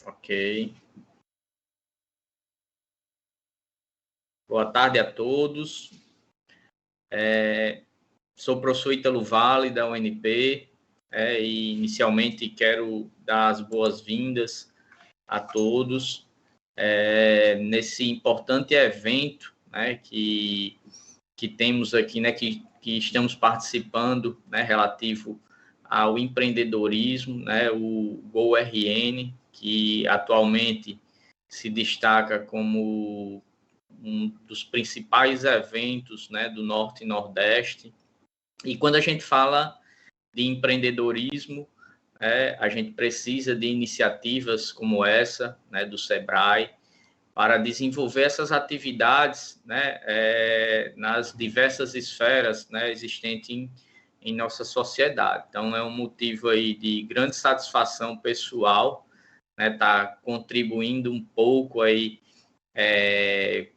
Ok. Boa tarde a todos. Sou o professor Ítalo Vale, da UNP, e inicialmente quero dar as boas-vindas a todos nesse importante evento, né, que temos aqui, né, que estamos participando, né, relativo ao empreendedorismo, né, o GoRN, que atualmente se destaca como um dos principais eventos, né, do Norte e Nordeste. E quando a gente fala de empreendedorismo, a gente precisa de iniciativas como essa, né, do Sebrae, para desenvolver essas atividades, né, nas diversas esferas, né, existentes em nossa sociedade. Então, é um motivo aí de grande satisfação pessoal, né, tá contribuindo um pouco aí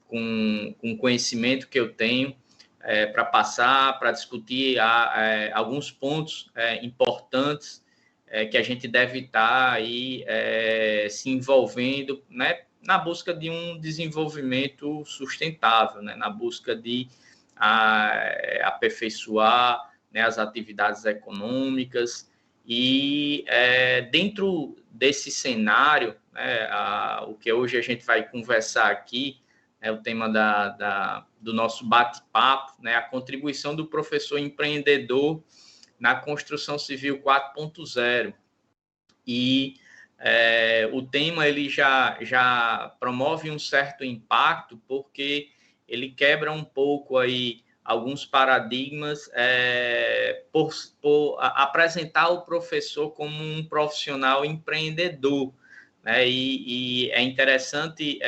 com o conhecimento que eu tenho para passar, para discutir alguns pontos importantes que a gente deve estar aí se envolvendo, né, na busca de um desenvolvimento sustentável, né, na busca de aperfeiçoar, né, as atividades econômicas e dentro desse cenário, né, o que hoje a gente vai conversar aqui é o tema do nosso bate-papo, né, a contribuição do professor empreendedor na construção civil 4.0. E o tema ele já promove um certo impacto, porque ele quebra um pouco aí alguns paradigmas por apresentar o professor como um profissional empreendedor, né? E é interessante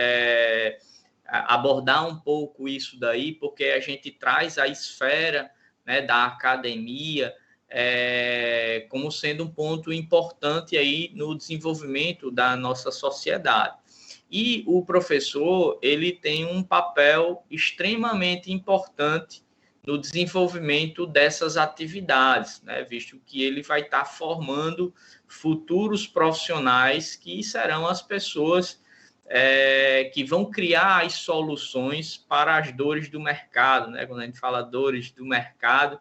abordar um pouco isso daí, porque a gente traz a esfera, né, da academia como sendo um ponto importante aí no desenvolvimento da nossa sociedade. E o professor, ele tem um papel extremamente importante no desenvolvimento dessas atividades, né? Visto que ele vai estar formando futuros profissionais que serão as pessoas que vão criar as soluções para as dores do mercado, né? Quando a gente fala dores do mercado,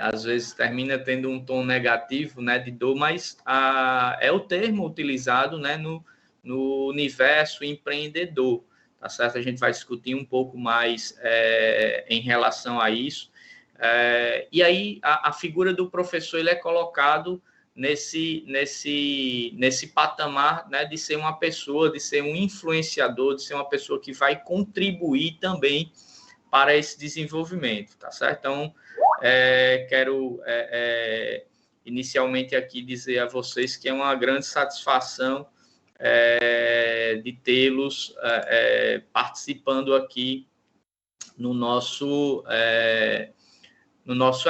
às vezes termina tendo um tom negativo, né, de dor, mas é o termo utilizado, né, no universo empreendedor, tá certo? A gente vai discutir um pouco mais em relação a isso. E aí a figura do professor ele é colocado nesse patamar, né, de ser uma pessoa, de ser um influenciador, de ser uma pessoa que vai contribuir também para esse desenvolvimento, tá certo? Então, quero inicialmente aqui dizer a vocês que é uma grande satisfação de tê-los participando aqui no nosso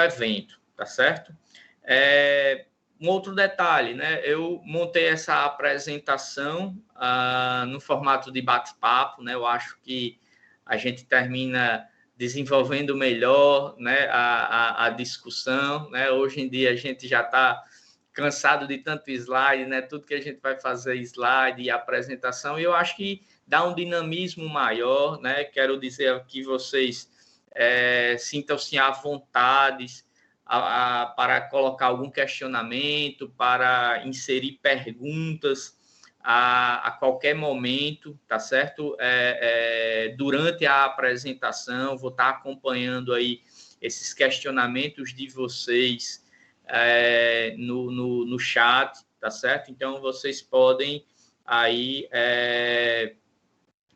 evento, tá certo? Um outro detalhe, né? Eu montei essa apresentação no formato de bate-papo, né? Eu acho que a gente termina desenvolvendo melhor, né, a discussão, né? Hoje em dia a gente já está cansado de tanto slide, né? Tudo que a gente vai fazer slide e apresentação, e eu acho que dá um dinamismo maior, né? Quero dizer que vocês sintam-se à vontade para colocar algum questionamento, para inserir perguntas a qualquer momento, tá certo? Durante a apresentação, vou estar acompanhando aí esses questionamentos de vocês no chat, tá certo? Então, vocês podem aí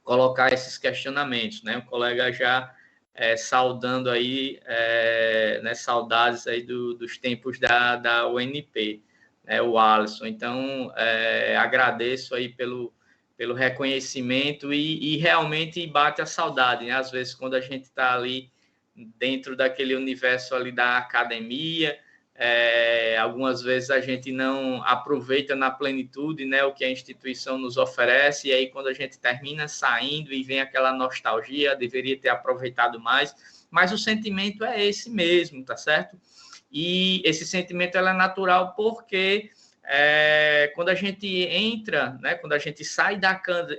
colocar esses questionamentos, né? O colega já saudando aí, né, saudades aí dos tempos da UNP, né, o Alisson. Então, agradeço aí pelo reconhecimento e realmente bate a saudade, né? Às vezes, quando a gente está ali dentro daquele universo ali da academia, algumas vezes a gente não aproveita na plenitude, né, o que a instituição nos oferece, e aí quando a gente termina saindo e vem aquela nostalgia, deveria ter aproveitado mais, mas o sentimento é esse mesmo, tá certo? E esse sentimento é natural porque quando a gente entra, né, quando a gente sai da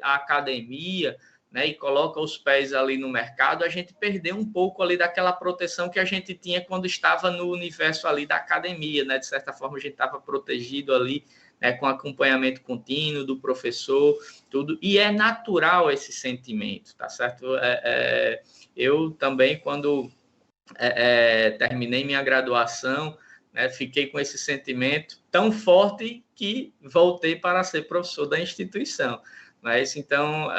academia, né, e coloca os pés ali no mercado, a gente perdeu um pouco ali daquela proteção que a gente tinha quando estava no universo ali da academia, né? De certa forma, a gente estava protegido ali, né, com acompanhamento contínuo do professor, tudo, e é natural esse sentimento, tá certo? Eu também, quando terminei minha graduação, né, fiquei com esse sentimento tão forte que voltei para ser professor da instituição. Mas, então,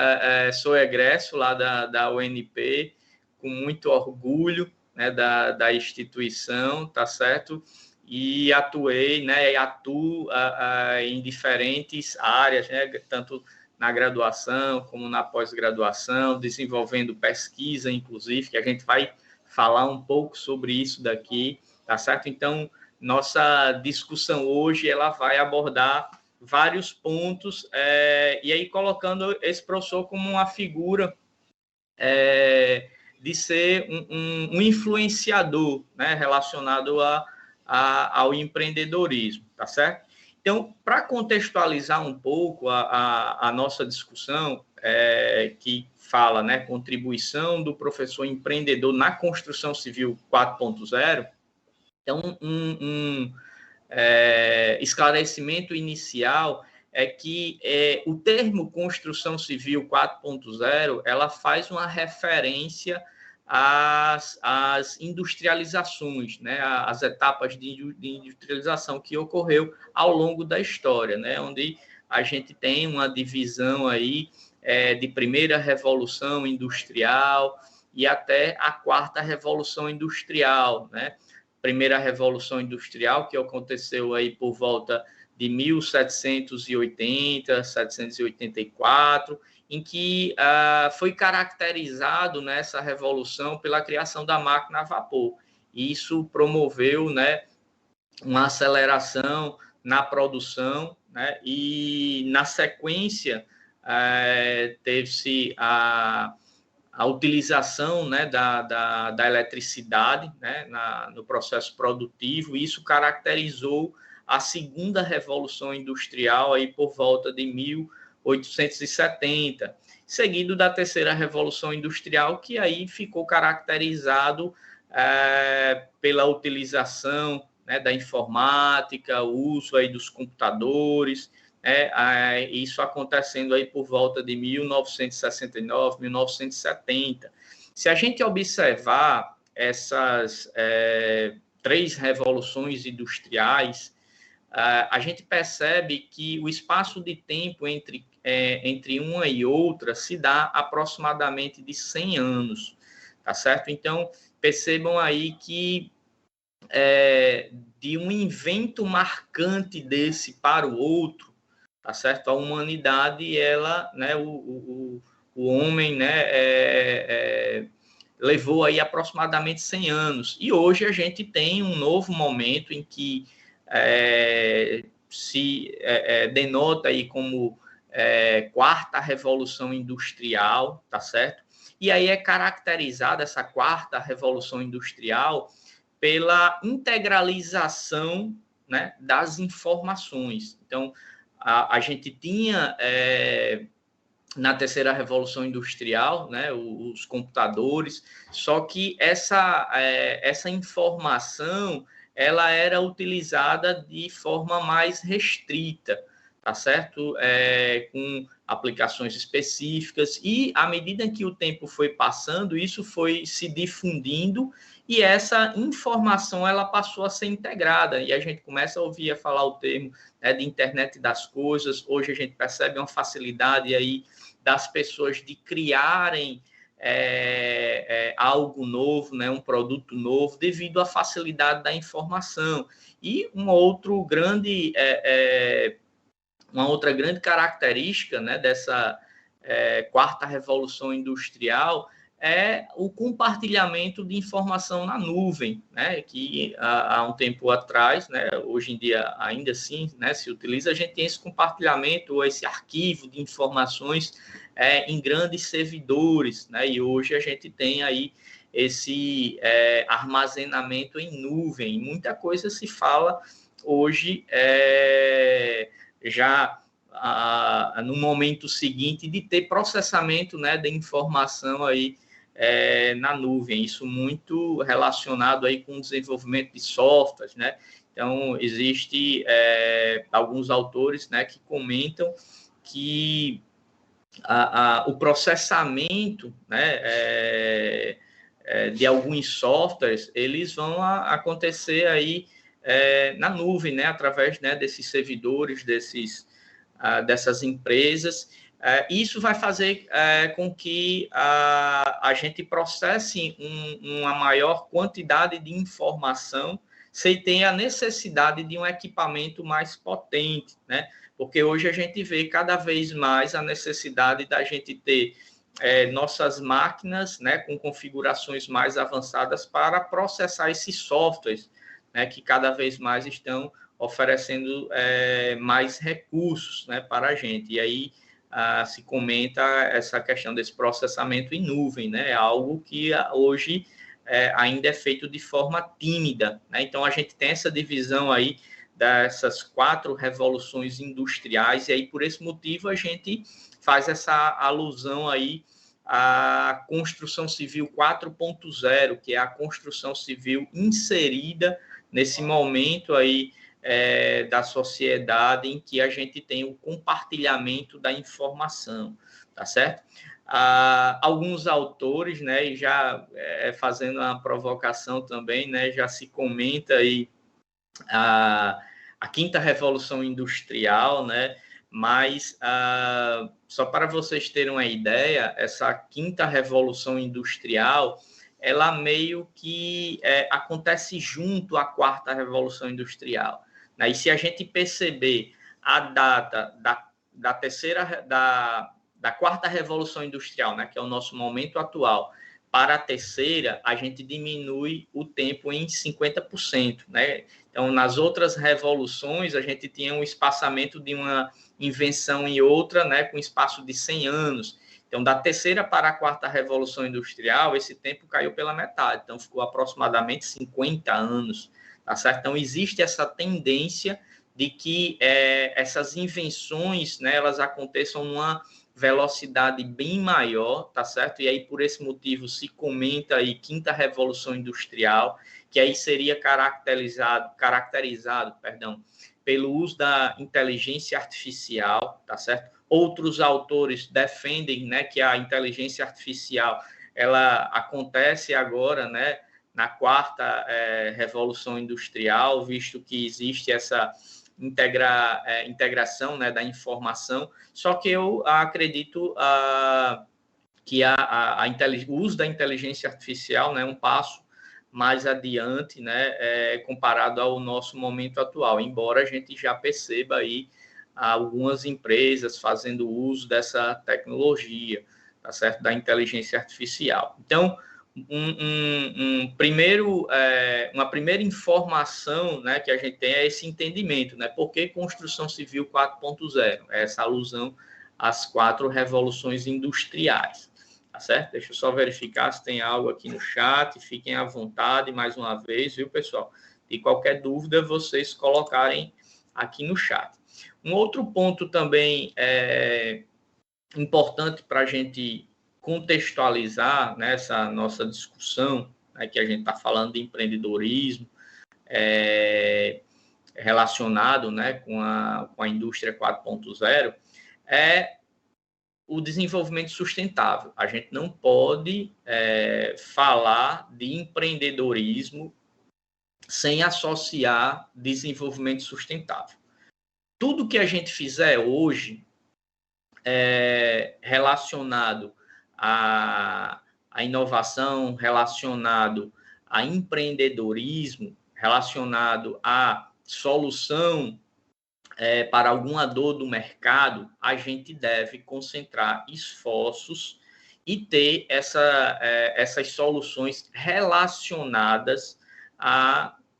sou egresso lá da UNP, com muito orgulho, né, da instituição, tá certo? E atuei, né, e atuo em diferentes áreas, né, tanto na graduação como na pós-graduação, desenvolvendo pesquisa, inclusive, que a gente vai falar um pouco sobre isso daqui, tá certo? Então, nossa discussão hoje, ela vai abordar vários pontos, e aí colocando esse professor como uma figura de ser um influenciador, né, relacionado ao empreendedorismo, tá certo? Então, para contextualizar um pouco a nossa discussão, que fala, né, contribuição do professor empreendedor na construção civil 4.0, então, esclarecimento inicial é que o termo construção civil 4.0, ela faz uma referência às industrializações, né, às etapas de industrialização que ocorreu ao longo da história, né, onde a gente tem uma divisão aí de primeira revolução industrial e até a quarta revolução industrial, né? Primeira Revolução Industrial, que aconteceu aí por volta de 1780, 784, em que foi caracterizado nessa revolução pela criação da máquina a vapor. Isso promoveu, né, uma aceleração na produção, né, e na sequência teve-se a utilização, né, da eletricidade, né, no processo produtivo, e isso caracterizou a segunda revolução industrial aí por volta de 1870, seguido da terceira revolução industrial, que aí ficou caracterizado pela utilização, né, da informática, o uso aí dos computadores, isso acontecendo aí por volta de 1969, 1970. Se a gente observar essas três revoluções industriais, a gente percebe que o espaço de tempo entre uma e outra se dá aproximadamente de 100 anos, tá certo? Então, percebam aí que de um invento marcante desse para o outro, tá certo? A humanidade, ela, né, o homem, né, levou aí aproximadamente 100 anos. E hoje a gente tem um novo momento em que se denota aí como quarta revolução industrial, tá certo? E aí é caracterizada essa quarta revolução industrial pela integralização, né, das informações. Então, a gente tinha, na terceira revolução industrial, né, os computadores, só que essa informação ela era utilizada de forma mais restrita, tá certo? Com aplicações específicas, e à medida que o tempo foi passando, isso foi se difundindo, e essa informação ela passou a ser integrada, e a gente começa a ouvir falar o termo, né, de internet das coisas. Hoje a gente percebe uma facilidade aí das pessoas de criarem algo novo, né, um produto novo, devido à facilidade da informação. E uma outra grande característica, né, dessa quarta revolução industrial é o compartilhamento de informação na nuvem, né, que há um tempo atrás, né, hoje em dia ainda assim, né, se utiliza, a gente tem esse compartilhamento ou esse arquivo de informações em grandes servidores, né, e hoje a gente tem aí esse armazenamento em nuvem. Muita coisa se fala hoje já no momento seguinte de ter processamento, né, de informação aí na nuvem, isso muito relacionado aí com o desenvolvimento de softwares, né? Então, existe alguns autores, né, que comentam que o processamento, né, de alguns softwares, eles vão acontecer aí na nuvem, né, através, né, desses servidores, dessas empresas. Isso vai fazer com que a gente processe uma maior quantidade de informação sem ter a necessidade de um equipamento mais potente, né? Porque hoje a gente vê cada vez mais a necessidade da gente ter nossas máquinas, né, com configurações mais avançadas para processar esses softwares, né, que cada vez mais estão oferecendo mais recursos, né, para a gente. E aí se comenta essa questão desse processamento em nuvem, né, algo que hoje ainda é feito de forma tímida, né? Então, a gente tem essa divisão aí dessas 4 revoluções industriais, e aí, por esse motivo, a gente faz essa alusão aí à construção civil 4.0, que é a construção civil inserida nesse momento aí da sociedade em que a gente tem o compartilhamento da informação, tá certo? Alguns autores, né, e já fazendo uma provocação também, né, já se comenta aí a 5ª Revolução Industrial, né, mas só para vocês terem uma ideia, essa 5ª Revolução Industrial, ela meio que acontece junto à 4ª Revolução Industrial, né? E se a gente perceber a data da 4ª Revolução Industrial, né, que é o nosso momento atual, para a 3ª, a gente diminui o tempo em 50%, né? Então, nas outras revoluções, a gente tinha um espaçamento de uma invenção em outra, né, com espaço de 100 anos. Então, da 3ª para a 4ª Revolução Industrial, esse tempo caiu pela metade. Então, ficou aproximadamente 50 anos, tá certo? Então, existe essa tendência de que essas invenções, né, elas aconteçam numa velocidade bem maior, tá certo? E aí, por esse motivo, se comenta aí 5ª Revolução Industrial, que aí seria caracterizado, pelo uso da inteligência artificial, tá certo? Outros autores defendem, né, que a inteligência artificial, ela acontece agora, né, na 4ª Revolução Industrial, visto que existe essa integração, né, da informação, só que eu acredito que o uso da inteligência artificial, né, é um passo mais adiante, né, comparado ao nosso momento atual, embora a gente já perceba aí algumas empresas fazendo uso dessa tecnologia, tá certo, da inteligência artificial. Então, uma primeira informação, né, que a gente tem é esse entendimento, né? Por que construção civil 4.0? É essa alusão às 4 revoluções industriais, tá certo? Deixa eu só verificar se tem algo aqui no chat, fiquem à vontade mais uma vez, viu, pessoal? E qualquer dúvida, vocês colocarem aqui no chat. Um outro ponto também importante para a gente contextualizar nessa nossa discussão, né, que a gente está falando de empreendedorismo relacionado, né, com a indústria 4.0, é o desenvolvimento sustentável. A gente não pode falar de empreendedorismo sem associar desenvolvimento sustentável. Tudo que a gente fizer hoje relacionado à inovação, relacionado a empreendedorismo, relacionado à solução para alguma dor do mercado, a gente deve concentrar esforços e ter essas soluções relacionadas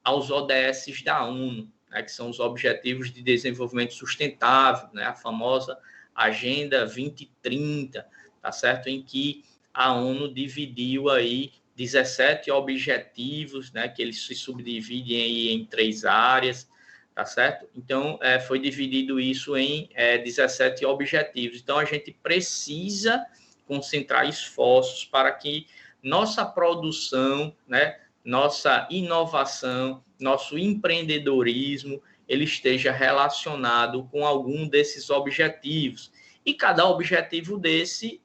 aos ODS da ONU, né, que são os Objetivos de Desenvolvimento Sustentável, né, a famosa Agenda 2030, tá certo? Em que a ONU dividiu aí 17 objetivos, né, que eles se subdividem aí em 3 áreas, tá certo? Então, foi dividido isso em 17 objetivos. Então, a gente precisa concentrar esforços para que nossa produção, né, nossa inovação, nosso empreendedorismo, ele esteja relacionado com algum desses objetivos. E cada objetivo desse,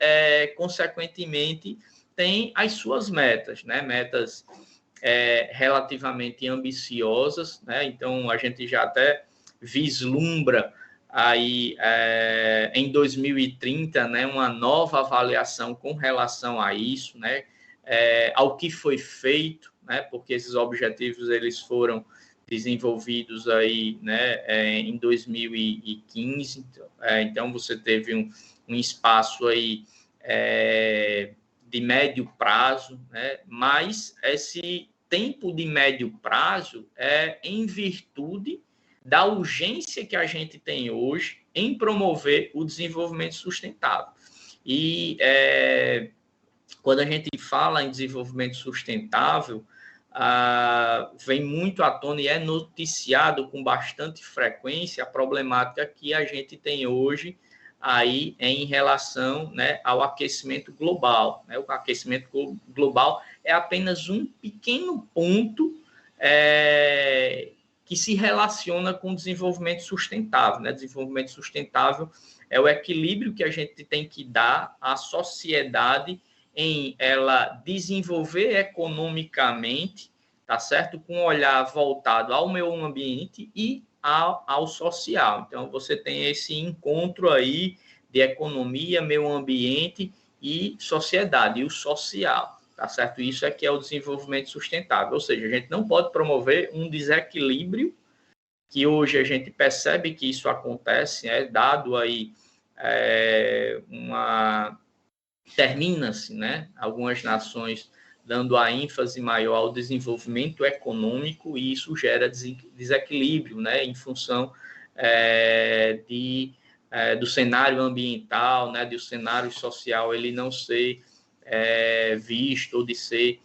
consequentemente, tem as suas metas, né? Metas relativamente ambiciosas, né? Então, a gente já até vislumbra aí em 2030, né, uma nova avaliação com relação a isso, né? Ao que foi feito, né? Porque esses objetivos eles foram desenvolvidos aí, né, em 2015, então você teve um espaço aí de médio prazo, né, mas esse tempo de médio prazo é em virtude da urgência que a gente tem hoje em promover o desenvolvimento sustentável. E quando a gente fala em desenvolvimento sustentável, vem muito à tona e é noticiado com bastante frequência a problemática que a gente tem hoje aí em relação, né, ao aquecimento global, né? O aquecimento global é apenas um pequeno ponto que se relaciona com o desenvolvimento sustentável, né? Desenvolvimento sustentável é o equilíbrio que a gente tem que dar à sociedade em ela desenvolver economicamente, tá certo? Com um olhar voltado ao meio ambiente e ao social. Então, você tem esse encontro aí de economia, meio ambiente e sociedade, e o social, tá certo? Isso é que é o desenvolvimento sustentável, ou seja, a gente não pode promover um desequilíbrio, que hoje a gente percebe que isso acontece, dado aí termina-se, né, algumas nações dando a ênfase maior ao desenvolvimento econômico, e isso gera desequilíbrio, né, em função do cenário ambiental, né, do cenário social, ele não ser visto ou de ser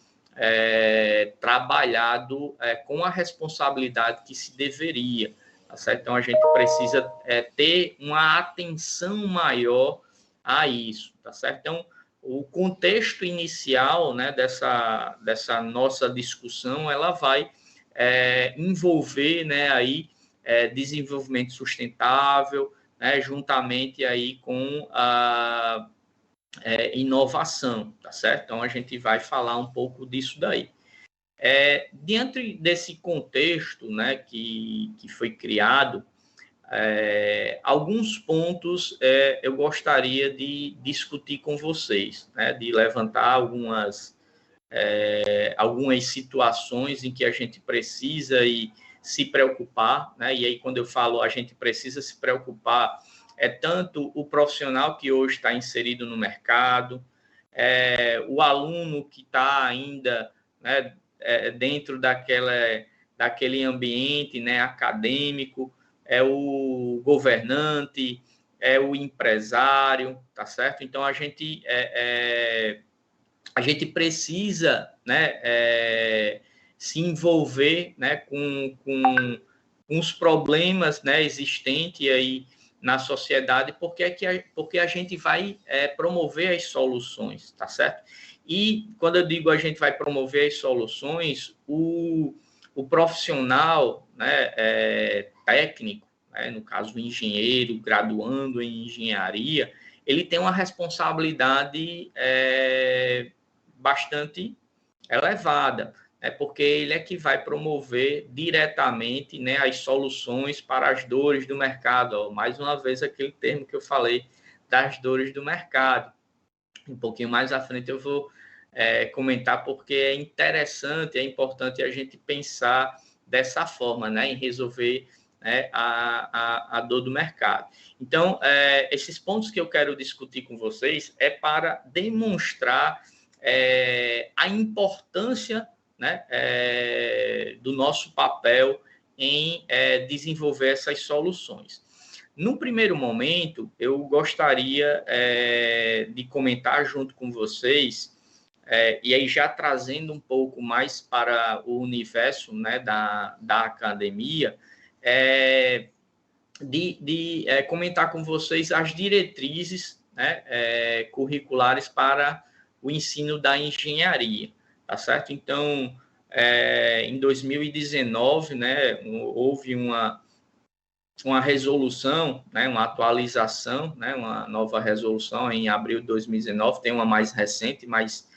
trabalhado com a responsabilidade que se deveria. Tá certo? Então, a gente precisa ter uma atenção maior a isso. Tá certo? Então, o contexto inicial, né, dessa nossa discussão, ela vai envolver, né, aí, desenvolvimento sustentável, né, juntamente aí com a inovação, tá certo? Então, a gente vai falar um pouco disso daí. Diante desse contexto, né, que foi criado, alguns pontos eu gostaria de discutir com vocês, né, de levantar algumas situações em que a gente precisa se preocupar, né? E aí, quando eu falo a gente precisa se preocupar, tanto o profissional que hoje está inserido no mercado, o aluno que está ainda, né, dentro daquele ambiente, né, acadêmico, o governante, o empresário, tá certo? Então, a gente precisa, né, se envolver, né, com os problemas, né, existentes aí na sociedade, porque a gente vai promover as soluções, tá certo? E quando eu digo a gente vai promover as soluções, o profissional, né, técnico, né, no caso o engenheiro, graduando em engenharia, ele tem uma responsabilidade bastante elevada, porque ele é que vai promover diretamente, né, as soluções para as dores do mercado. Ó, mais uma vez, aquele termo que eu falei das dores do mercado. Um pouquinho mais à frente eu vou comentar, porque é interessante, é importante a gente pensar dessa forma, né, em resolver, né, a dor do mercado. Então, esses pontos que eu quero discutir com vocês é para demonstrar a importância, né, do nosso papel em desenvolver essas soluções. No primeiro momento, eu gostaria de comentar junto com vocês e aí já trazendo um pouco mais para o universo, né, da academia, comentar com vocês as diretrizes, né, curriculares para o ensino da engenharia, tá certo? Então, em 2019, né, houve uma resolução, né, uma atualização, né, uma nova resolução em abril de 2019, tem uma mais recente, mas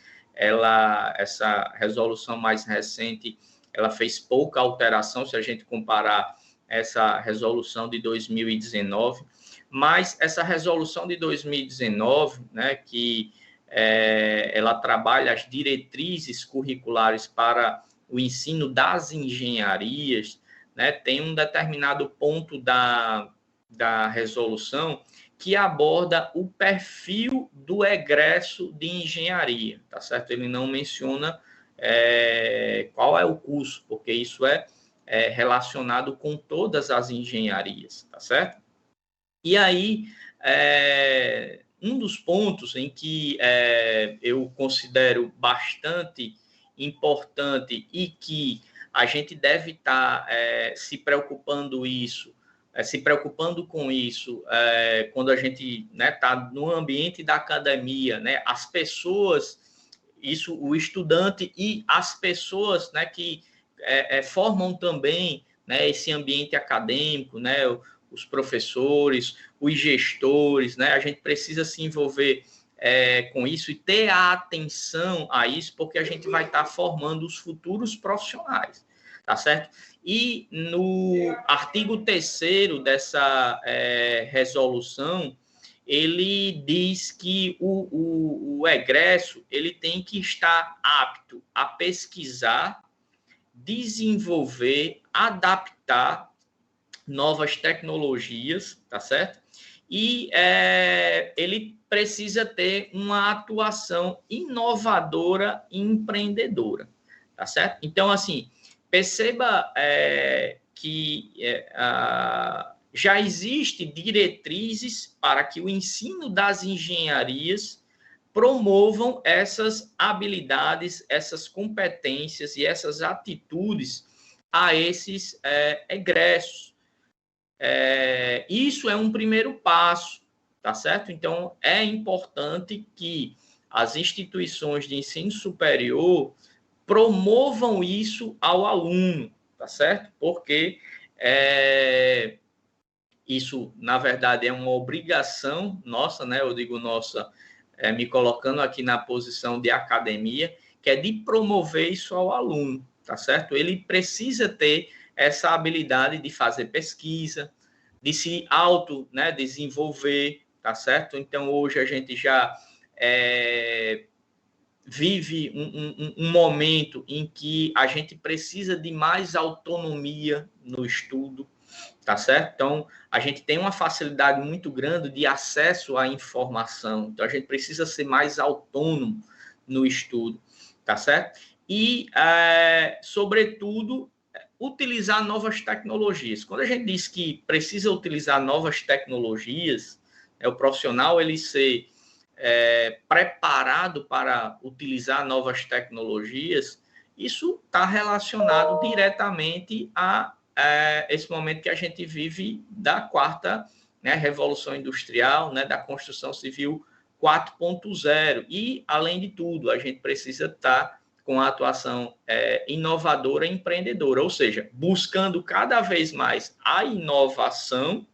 essa resolução mais recente, ela fez pouca alteração, se a gente comparar essa resolução de 2019, mas essa resolução de 2019, né, que ela trabalha as diretrizes curriculares para o ensino das engenharias, né, tem um determinado ponto da resolução que aborda o perfil do egresso de engenharia, tá certo? Ele não menciona qual é o curso, porque isso é relacionado com todas as engenharias, tá certo? E aí, um dos pontos em que eu considero bastante importante e que a gente deve estar se preocupando com isso, quando a gente está no ambiente da academia, né, as pessoas, o estudante e as pessoas, né, que formam também, né, esse ambiente acadêmico, né, os professores, os gestores, né, a gente precisa se envolver com isso e ter a atenção a isso, porque a gente vai estar formando os futuros profissionais, tá certo? E no artigo 3º dessa resolução, ele diz que o egresso ele tem que estar apto a pesquisar, desenvolver, adaptar novas tecnologias, tá certo? E ele precisa ter uma atuação inovadora e empreendedora, tá certo? Então, assim, perceba que já existem diretrizes para que o ensino das engenharias promovam essas habilidades, essas competências e essas atitudes a esses egressos. Isso é um primeiro passo, tá certo? Então, é importante que as instituições de ensino superior promovam isso ao aluno, tá certo? Porque isso, na verdade, é uma obrigação nossa, né? Eu digo nossa, me colocando aqui na posição de academia, que é de promover isso ao aluno, tá certo? Ele precisa ter essa habilidade de fazer pesquisa, de se desenvolver, tá certo? Então, hoje a gente já vive um momento em que a gente precisa de mais autonomia no estudo, tá certo? Então, a gente tem uma facilidade muito grande de acesso à informação, então a gente precisa ser mais autônomo no estudo, tá certo? E, sobretudo, utilizar novas tecnologias. Quando a gente diz que precisa utilizar novas tecnologias, o profissional ele ser preparado para utilizar novas tecnologias, isso está relacionado diretamente a esse momento que a gente vive da quarta, né, revolução industrial, né, da construção civil 4.0. E, além de tudo, a gente precisa estar com a atuação inovadora e empreendedora, ou seja, buscando cada vez mais a inovação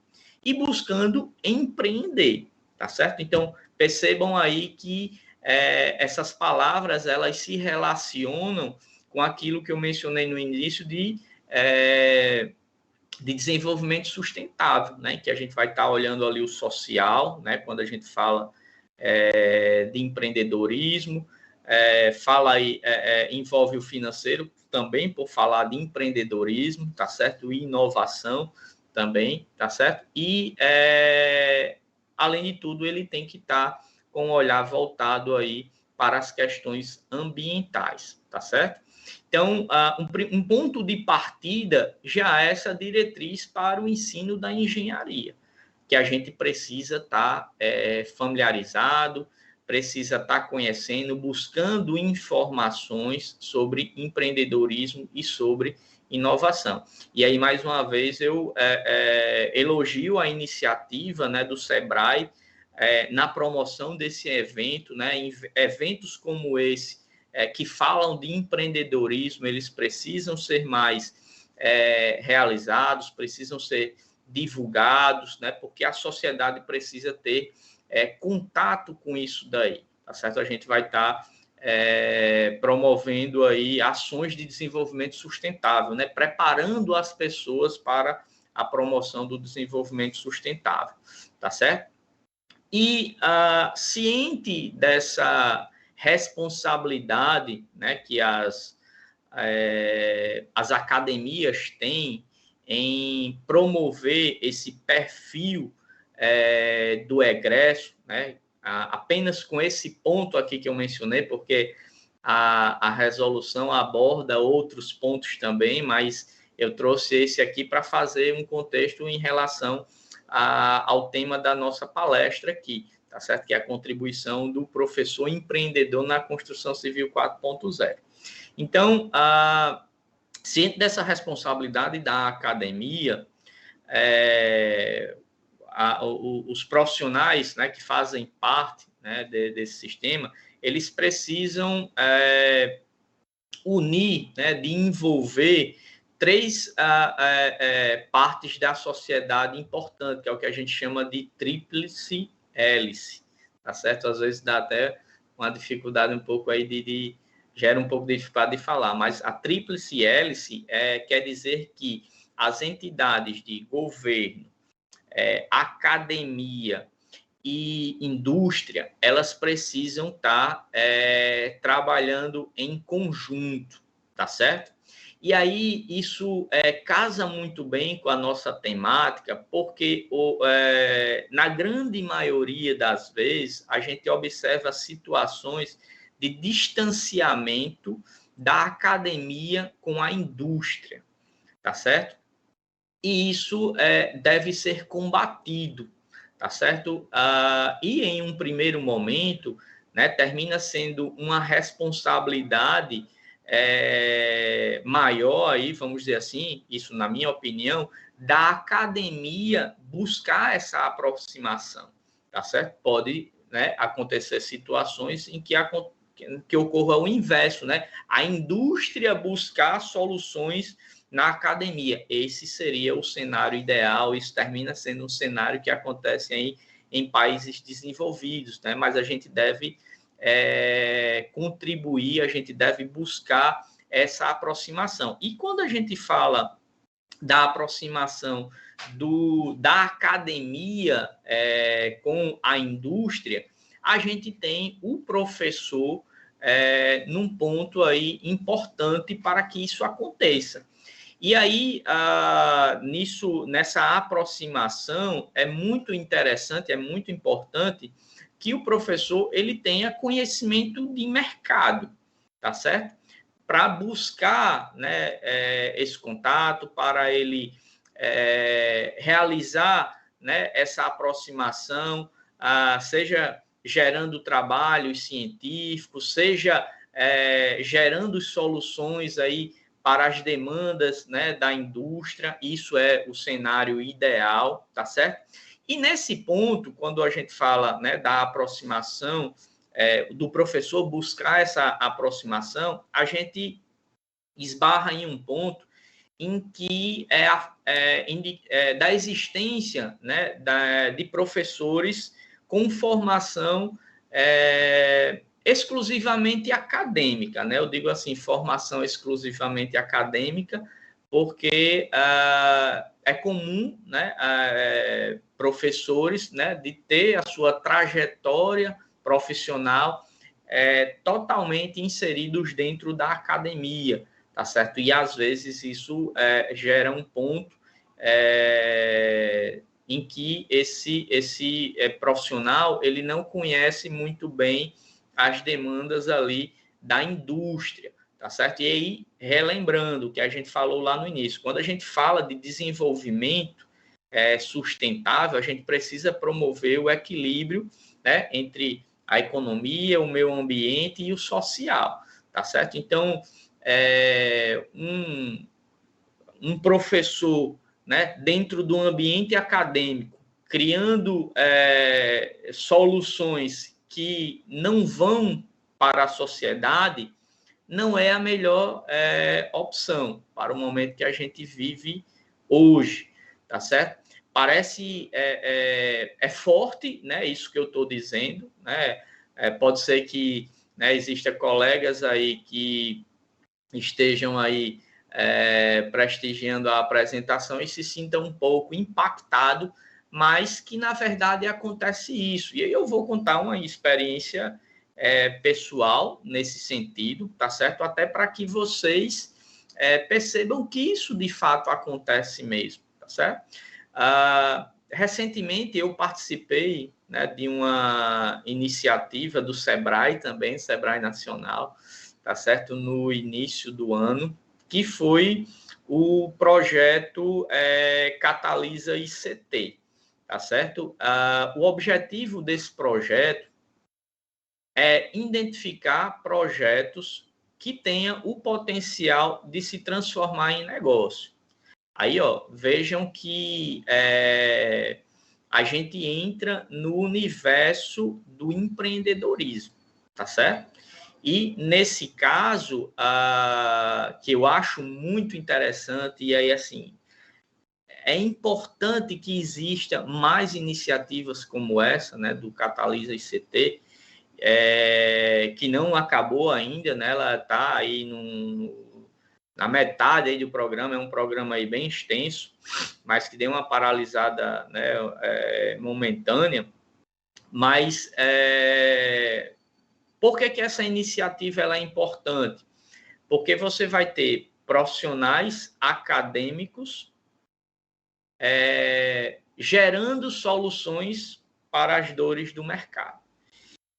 e buscando empreender, tá certo? Então, percebam aí que essas palavras, elas se relacionam com aquilo que eu mencionei no início de desenvolvimento sustentável, né? Que a gente vai estar olhando ali o social, né? Quando a gente fala de empreendedorismo, fala aí, envolve o financeiro também, por falar de empreendedorismo, tá certo? E inovação também, tá certo? E, além de tudo, ele tem que estar com um olhar voltado aí para as questões ambientais, tá certo? Então, um ponto de partida já é essa diretriz para o ensino da engenharia, que a gente precisa estar familiarizado, precisa estar conhecendo, buscando informações sobre empreendedorismo e sobre inovação. E aí, mais uma vez, eu elogio a iniciativa, né, do Sebrae na promoção desse evento, né, em eventos como esse, que falam de empreendedorismo, eles precisam ser mais realizados, precisam ser divulgados, né, porque a sociedade precisa ter contato com isso daí, tá certo? A gente vai estar promovendo aí ações de desenvolvimento sustentável, né? Preparando as pessoas para a promoção do desenvolvimento sustentável, tá certo? E ciente dessa responsabilidade, né, que as academias têm em promover esse perfil do egresso, né? Apenas com esse ponto aqui que eu mencionei, porque a resolução aborda outros pontos também, mas eu trouxe esse aqui para fazer um contexto em relação ao tema da nossa palestra aqui, tá certo? Que é a contribuição do professor empreendedor na construção civil 4.0. Então, ciente dessa responsabilidade da academia, os profissionais, né, que fazem parte, né, desse sistema, eles precisam unir, né, de envolver três partes da sociedade importante, que é o que a gente chama de tríplice hélice, tá certo? Às vezes dá até uma dificuldade um pouco aí gera um pouco de dificuldade de falar, mas a tríplice hélice quer dizer que as entidades de governo, academia e indústria, elas precisam estar trabalhando em conjunto, tá certo? E aí isso casa muito bem com a nossa temática, porque na grande maioria das vezes a gente observa situações de distanciamento da academia com a indústria, tá certo? E isso deve ser combatido, tá certo? E em um primeiro momento, né, termina sendo uma responsabilidade maior, aí, vamos dizer assim, isso na minha opinião, da academia buscar essa aproximação, tá certo? Pode, né, acontecer situações em que ocorra o inverso, né? A indústria buscar soluções na academia. Esse seria o cenário ideal, isso termina sendo um cenário que acontece aí em países desenvolvidos, né? Mas a gente deve contribuir, a gente deve buscar essa aproximação. E quando a gente fala da aproximação da academia com a indústria, a gente tem o professor num ponto aí importante para que isso aconteça. E aí, nessa aproximação, é muito interessante, é muito importante que o professor ele tenha conhecimento de mercado, tá certo? Para buscar, né, esse contato, para ele realizar, né, essa aproximação, seja gerando trabalhos científicos, seja gerando soluções aí para as demandas, né, da indústria. Isso é o cenário ideal, tá certo? E nesse ponto, quando a gente fala, né, da aproximação, do professor buscar essa aproximação, a gente esbarra em um ponto em que da existência, né, de professores com formação exclusivamente acadêmica, né? Eu digo assim, formação exclusivamente acadêmica, porque é comum, né, professores, né, de ter a sua trajetória profissional totalmente inseridos dentro da academia, tá certo? E às vezes isso gera um ponto em que esse profissional ele não conhece muito bem as demandas ali da indústria, tá certo? E aí, relembrando o que a gente falou lá no início, quando a gente fala de desenvolvimento sustentável, a gente precisa promover o equilíbrio, né, entre a economia, o meio ambiente e o social, tá certo? Então, um professor, né, dentro do ambiente acadêmico, criando soluções que não vão para a sociedade, não é a melhor opção para o momento que a gente vive hoje, tá certo? Parece forte, né? Isso que eu estou dizendo, né? Pode ser que, né, exista colegas aí que estejam aí prestigiando a apresentação e se sintam um pouco impactado, mas que na verdade acontece isso. E aí eu vou contar uma experiência pessoal nesse sentido, tá certo? Até para que vocês percebam que isso de fato acontece mesmo, tá certo? Recentemente eu participei, né, de uma iniciativa do Sebrae também, Sebrae Nacional, tá certo? No início do ano, que foi o projeto Catalisa ICT, tá certo? O objetivo desse projeto é identificar projetos que tenham o potencial de se transformar em negócio. Aí, ó, vejam que a gente entra no universo do empreendedorismo, tá certo? E nesse caso, que eu acho muito interessante, e aí, assim, é importante que exista mais iniciativas como essa, né, do Catalisa ICT, que não acabou ainda, né, ela está aí na metade aí do programa, é um programa aí bem extenso, mas que deu uma paralisada, né, momentânea, mas por que essa iniciativa ela é importante? Porque você vai ter profissionais acadêmicos gerando soluções para as dores do mercado.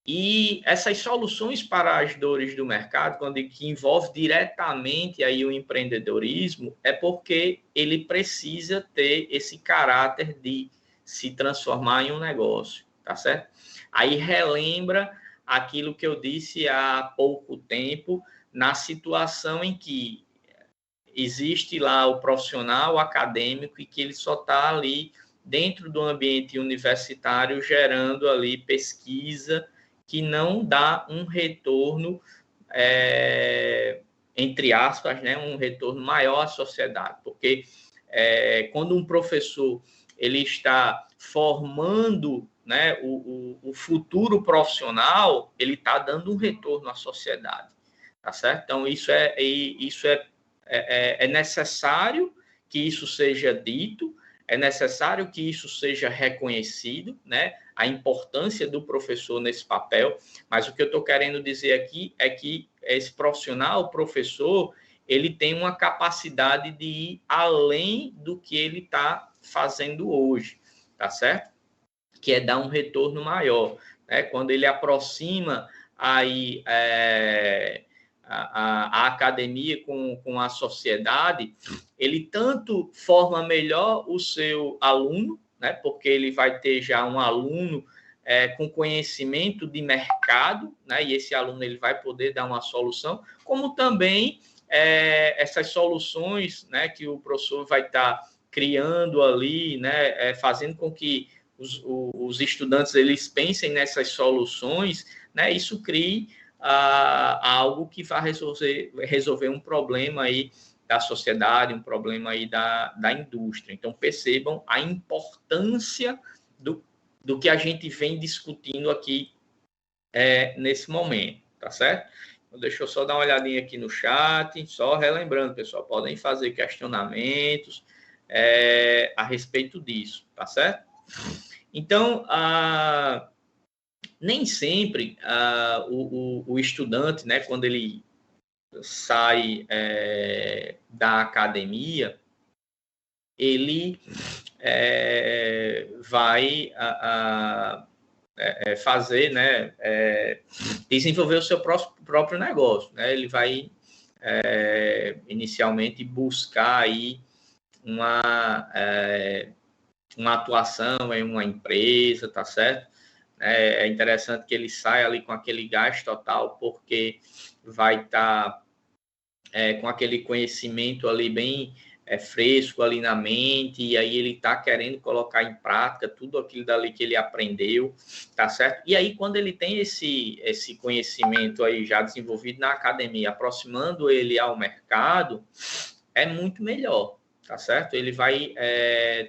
E essas soluções para as dores do mercado, que envolve diretamente aí o empreendedorismo, é porque ele precisa ter esse caráter de se transformar em um negócio, tá certo? Aí relembra aquilo que eu disse há pouco tempo, na situação em que existe lá o profissional acadêmico e que ele só está ali dentro do ambiente universitário gerando ali pesquisa que não dá um retorno, entre aspas, né, um retorno maior à sociedade, porque quando um professor ele está formando, né, o futuro profissional, ele está dando um retorno à sociedade, tá certo? Então, isso é necessário que isso seja dito, é necessário que isso seja reconhecido, né? A importância do professor nesse papel, mas o que eu estou querendo dizer aqui é que esse profissional, o professor, ele tem uma capacidade de ir além do que ele está fazendo hoje, tá certo? Que é dar um retorno maior, né? Quando ele aproxima aí a academia com a sociedade, ele tanto forma melhor o seu aluno, né, porque ele vai ter já um aluno com conhecimento de mercado, né, e esse aluno ele vai poder dar uma solução, como também essas soluções, né, que o professor vai estar criando ali, né, fazendo com que os estudantes eles pensem nessas soluções, né, isso crie algo que vai resolver um problema aí da sociedade, um problema aí da indústria. Então, percebam a importância do que a gente vem discutindo aqui nesse momento, tá certo? Então, deixa eu só dar uma olhadinha aqui no chat, só relembrando, pessoal, podem fazer questionamentos a respeito disso, tá certo? Então, nem sempre o estudante, né, quando ele sai da academia, ele vai fazer, né, desenvolver o seu próprio negócio, né? Ele vai inicialmente buscar aí uma atuação em uma empresa, tá certo? É interessante que ele saia ali com aquele gás total, porque vai estar com aquele conhecimento ali bem fresco ali na mente, e aí ele está querendo colocar em prática tudo aquilo dali que ele aprendeu, tá certo? E aí, quando ele tem esse conhecimento aí já desenvolvido na academia, aproximando ele ao mercado, é muito melhor, tá certo? Ele vai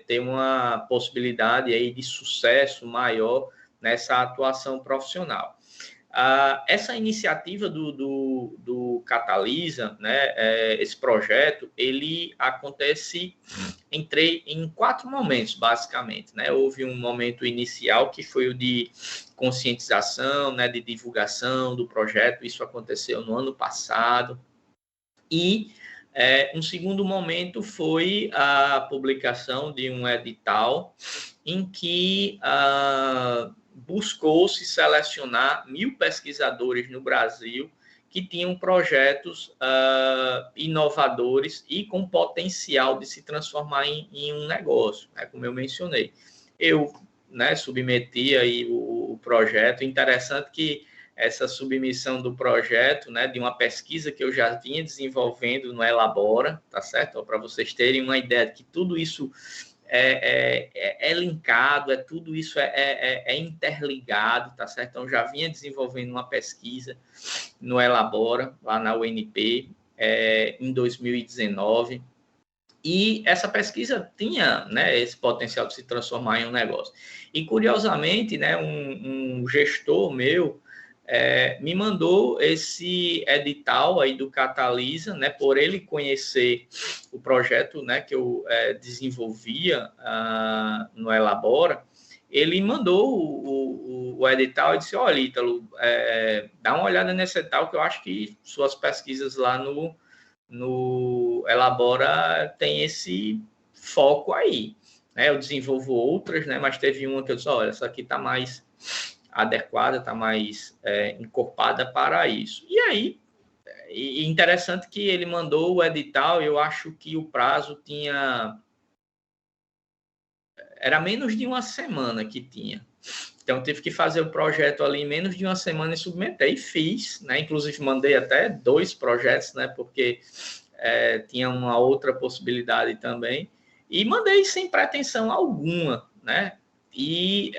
ter uma possibilidade aí de sucesso maior nessa atuação profissional. Essa iniciativa do Catalisa, né, esse projeto, ele acontece em 4 momentos, basicamente. Né? Houve um momento inicial, que foi o de conscientização, né, de divulgação do projeto, isso aconteceu no ano passado, e um segundo momento foi a publicação de um edital em que buscou-se selecionar 1.000 pesquisadores no Brasil que tinham projetos inovadores e com potencial de se transformar em um negócio, né, como eu mencionei. Eu submeti aí o projeto. Interessante que essa submissão do projeto, né, de uma pesquisa que eu já vinha desenvolvendo no Elabora, tá certo? Para vocês terem uma ideia de que tudo isso é linkado, tudo isso é interligado, tá certo? Então, já vinha desenvolvendo uma pesquisa no Elabora, lá na UNP, em 2019, e essa pesquisa tinha, né, esse potencial de se transformar em um negócio. E, curiosamente, né, um gestor meu me mandou esse edital aí do Catalisa, né, por ele conhecer o projeto, né, que eu desenvolvia no Elabora. Ele mandou o edital e disse: olha, Ítalo, dá uma olhada nesse edital, que eu acho que suas pesquisas lá no Elabora tem esse foco aí. Né? Eu desenvolvo outras, né, mas teve uma que eu disse: olha, essa aqui está mais adequada, está mais encorpada para isso. E aí, interessante que ele mandou o edital, eu acho que o prazo era menos de uma semana que tinha. Então, tive que fazer o projeto ali em menos de uma semana e submeter. E fiz, né? Inclusive, mandei até 2 projetos, né? Porque tinha uma outra possibilidade também. E mandei sem pretensão alguma, né? E,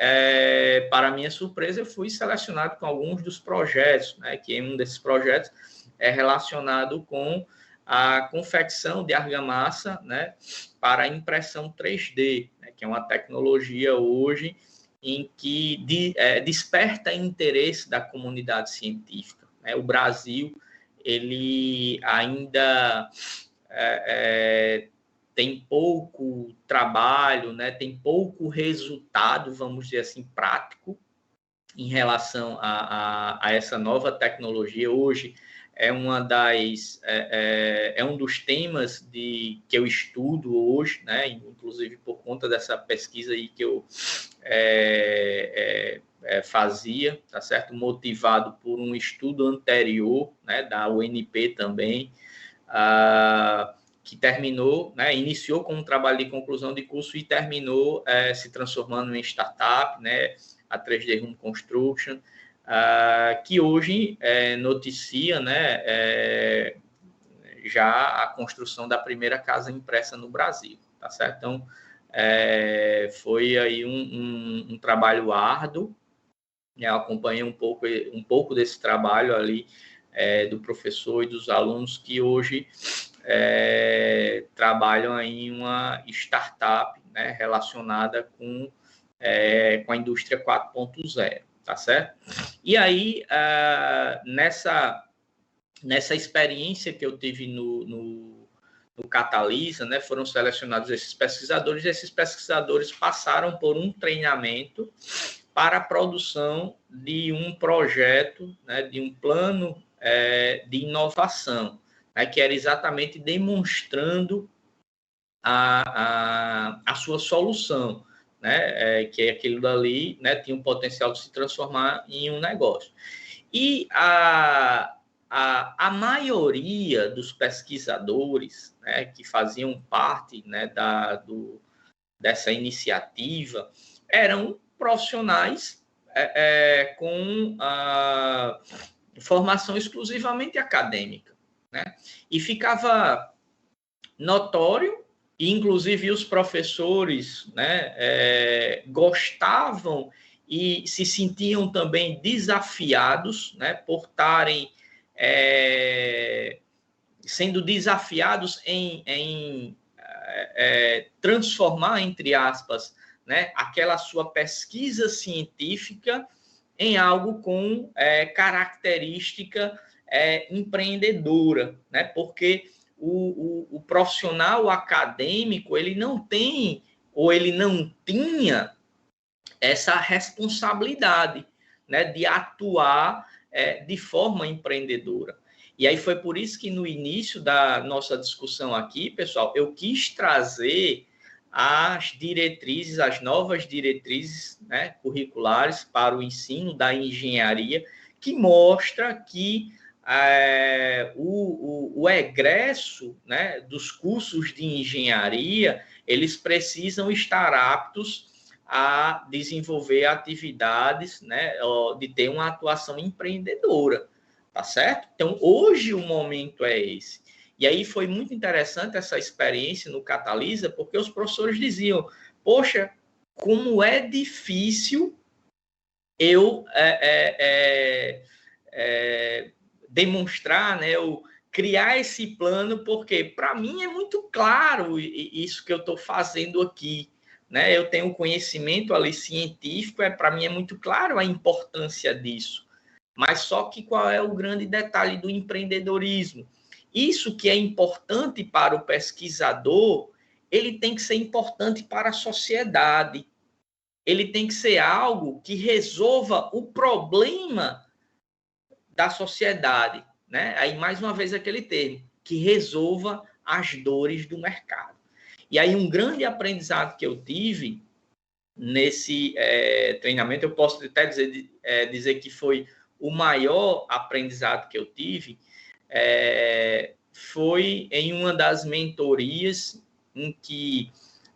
para minha surpresa, eu fui selecionado com alguns dos projetos, né? Que um desses projetos é relacionado com a confecção de argamassa, né? Para impressão 3D, né? Que é uma tecnologia hoje em que desperta interesse da comunidade científica. Né? O Brasil, ele ainda tem pouco trabalho, né? Tem pouco resultado, vamos dizer assim, prático em relação a essa nova tecnologia. Hoje é um dos temas que eu estudo hoje, né? Inclusive por conta dessa pesquisa aí que eu fazia, tá certo? Motivado por um estudo anterior, né? Da UNP também, que terminou, né? Iniciou com um trabalho de conclusão de curso e terminou se transformando em startup, né? A 3D Room Construction, que hoje noticia, né, já a construção da primeira casa impressa no Brasil, tá certo? Então, foi aí um trabalho árduo. Eu acompanhei um pouco desse trabalho ali do professor e dos alunos que hoje trabalham em uma startup, né, relacionada com a indústria 4.0, tá certo? E aí, nessa experiência que eu tive no Catalisa, né, foram selecionados esses pesquisadores passaram por um treinamento para a produção de um projeto, né, de um plano de inovação, né, que era exatamente demonstrando a sua solução, né, que aquilo dali, né, tinha um potencial de se transformar em um negócio. E a maioria dos pesquisadores, né, que faziam parte, né, dessa iniciativa eram profissionais com a formação exclusivamente acadêmica, né? E ficava notório, e inclusive os professores, né, gostavam e se sentiam também desafiados, né, por estarem sendo desafiados em transformar, entre aspas, né, aquela sua pesquisa científica em algo com característica empreendedora, né? Porque o profissional acadêmico, ele não tem, ou ele não tinha essa responsabilidade, né, de atuar de forma empreendedora. E aí foi por isso que no início da nossa discussão aqui, pessoal, eu quis trazer as diretrizes, as novas diretrizes, né, curriculares para o ensino da engenharia, que mostra que o egresso, né, dos cursos de engenharia, eles precisam estar aptos a desenvolver atividades, né, de ter uma atuação empreendedora, tá certo? Então, hoje o momento é esse. E aí foi muito interessante essa experiência no Catalisa, porque os professores diziam, poxa, como é difícil eu demonstrar, né, eu criar esse plano, porque para mim é muito claro isso que eu estou fazendo aqui, né? Eu tenho conhecimento ali científico, para mim é muito claro a importância disso. Mas só que qual é o grande detalhe do empreendedorismo? Isso que é importante para o pesquisador, ele tem que ser importante para a sociedade. Ele tem que ser algo que resolva o problema da sociedade, né? Aí, mais uma vez, aquele termo, que resolva as dores do mercado. E aí, um grande aprendizado que eu tive nesse treinamento, eu posso até dizer que foi o maior aprendizado que eu tive, foi em uma das mentorias em que,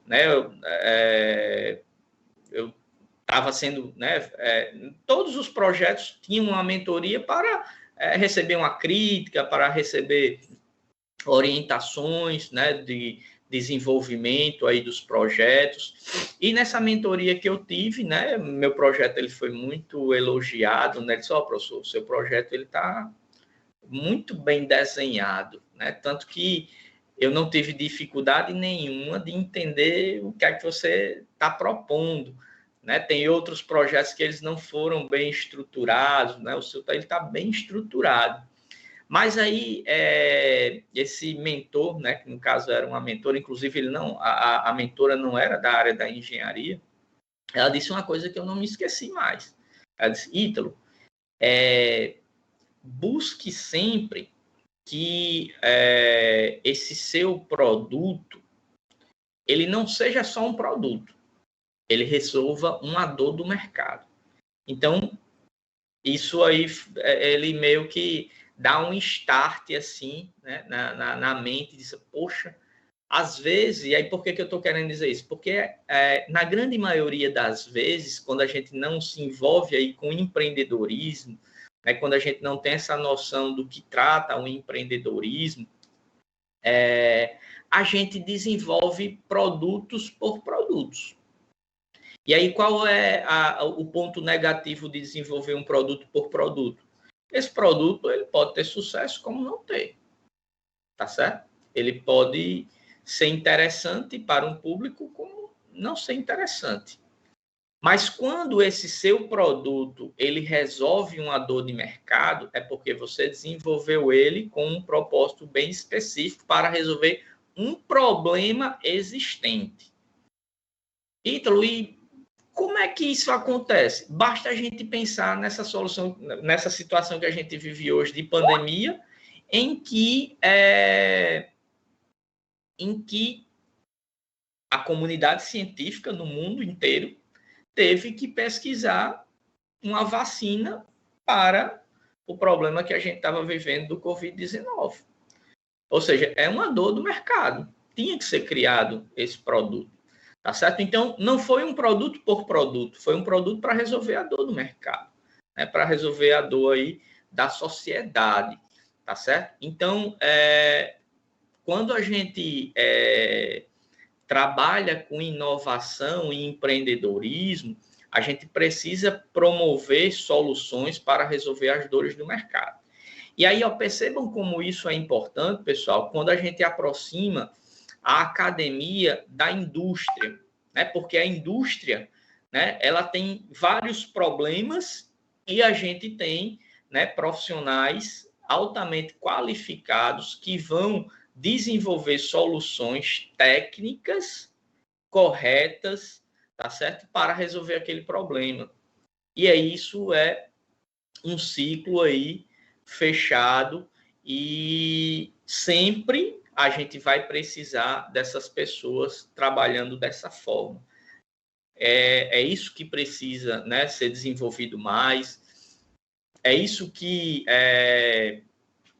né, eu estava sendo, né, todos os projetos tinham uma mentoria para receber uma crítica, para receber orientações, né, de desenvolvimento aí dos projetos. E nessa mentoria que eu tive, né, meu projeto ele foi muito elogiado, né, disse, professor, o seu projeto ele está muito bem desenhado, né, tanto que eu não tive dificuldade nenhuma de entender o que é que você está propondo, né? Tem outros projetos que eles não foram bem estruturados, né? O seu ele está bem estruturado. Mas aí, esse mentor, né, que no caso era uma mentora, inclusive ele não, a mentora não era da área da engenharia, ela disse uma coisa que eu não me esqueci mais. Ela disse, Ítalo, busque sempre que esse seu produto, ele não seja só um produto, ele resolva uma dor do mercado. Então, isso aí, ele meio que dá um start, assim, né, na mente, diz, poxa, às vezes, e aí por que eu estou querendo dizer isso? Porque na grande maioria das vezes, quando a gente não se envolve aí com empreendedorismo, né, quando a gente não tem essa noção do que trata o empreendedorismo, a gente desenvolve produtos por produtos. E aí, qual é o ponto negativo de desenvolver um produto por produto? Esse produto ele pode ter sucesso como não ter, tá certo? Ele pode ser interessante para um público como não ser interessante. Mas quando esse seu produto ele resolve uma dor de mercado, é porque você desenvolveu ele com um propósito bem específico para resolver um problema existente. Ítalo, e como é que isso acontece? Basta a gente pensar nessa solução, nessa situação que a gente vive hoje de pandemia, em que a comunidade científica no mundo inteiro teve que pesquisar uma vacina para o problema que a gente estava vivendo do Covid-19. Ou seja, é uma dor do mercado. Tinha que ser criado esse produto. tá certo? Então, não foi um produto por produto, foi um produto para resolver a dor do mercado, né? Para resolver a dor aí da sociedade, tá certo? Então, quando a gente trabalha com inovação e empreendedorismo, a gente precisa promover soluções para resolver as dores do mercado. E aí, ó, percebam como isso é importante, pessoal, quando a gente aproxima a academia da indústria, né? Porque a indústria, né, ela tem vários problemas e a gente tem, né, profissionais altamente qualificados que vão desenvolver soluções técnicas corretas, tá certo? Para resolver aquele problema. E aí isso é um ciclo aí fechado e sempre a gente vai precisar dessas pessoas trabalhando dessa forma. É isso que precisa, né, ser desenvolvido mais. É isso que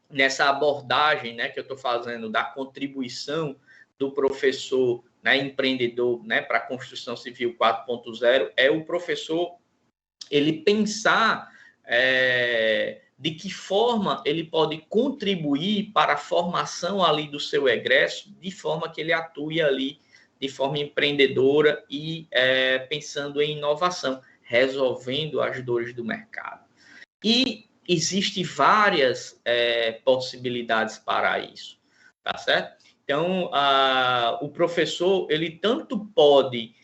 nessa abordagem, né, que eu estou fazendo da contribuição do professor, né, empreendedor, né, para a construção civil 4.0, é o professor ele pensar de que forma ele pode contribuir para a formação ali do seu egresso, de forma que ele atue ali de forma empreendedora e pensando em inovação, resolvendo as dores do mercado. E existem várias possibilidades para isso, tá certo? Então, o professor, ele tanto pode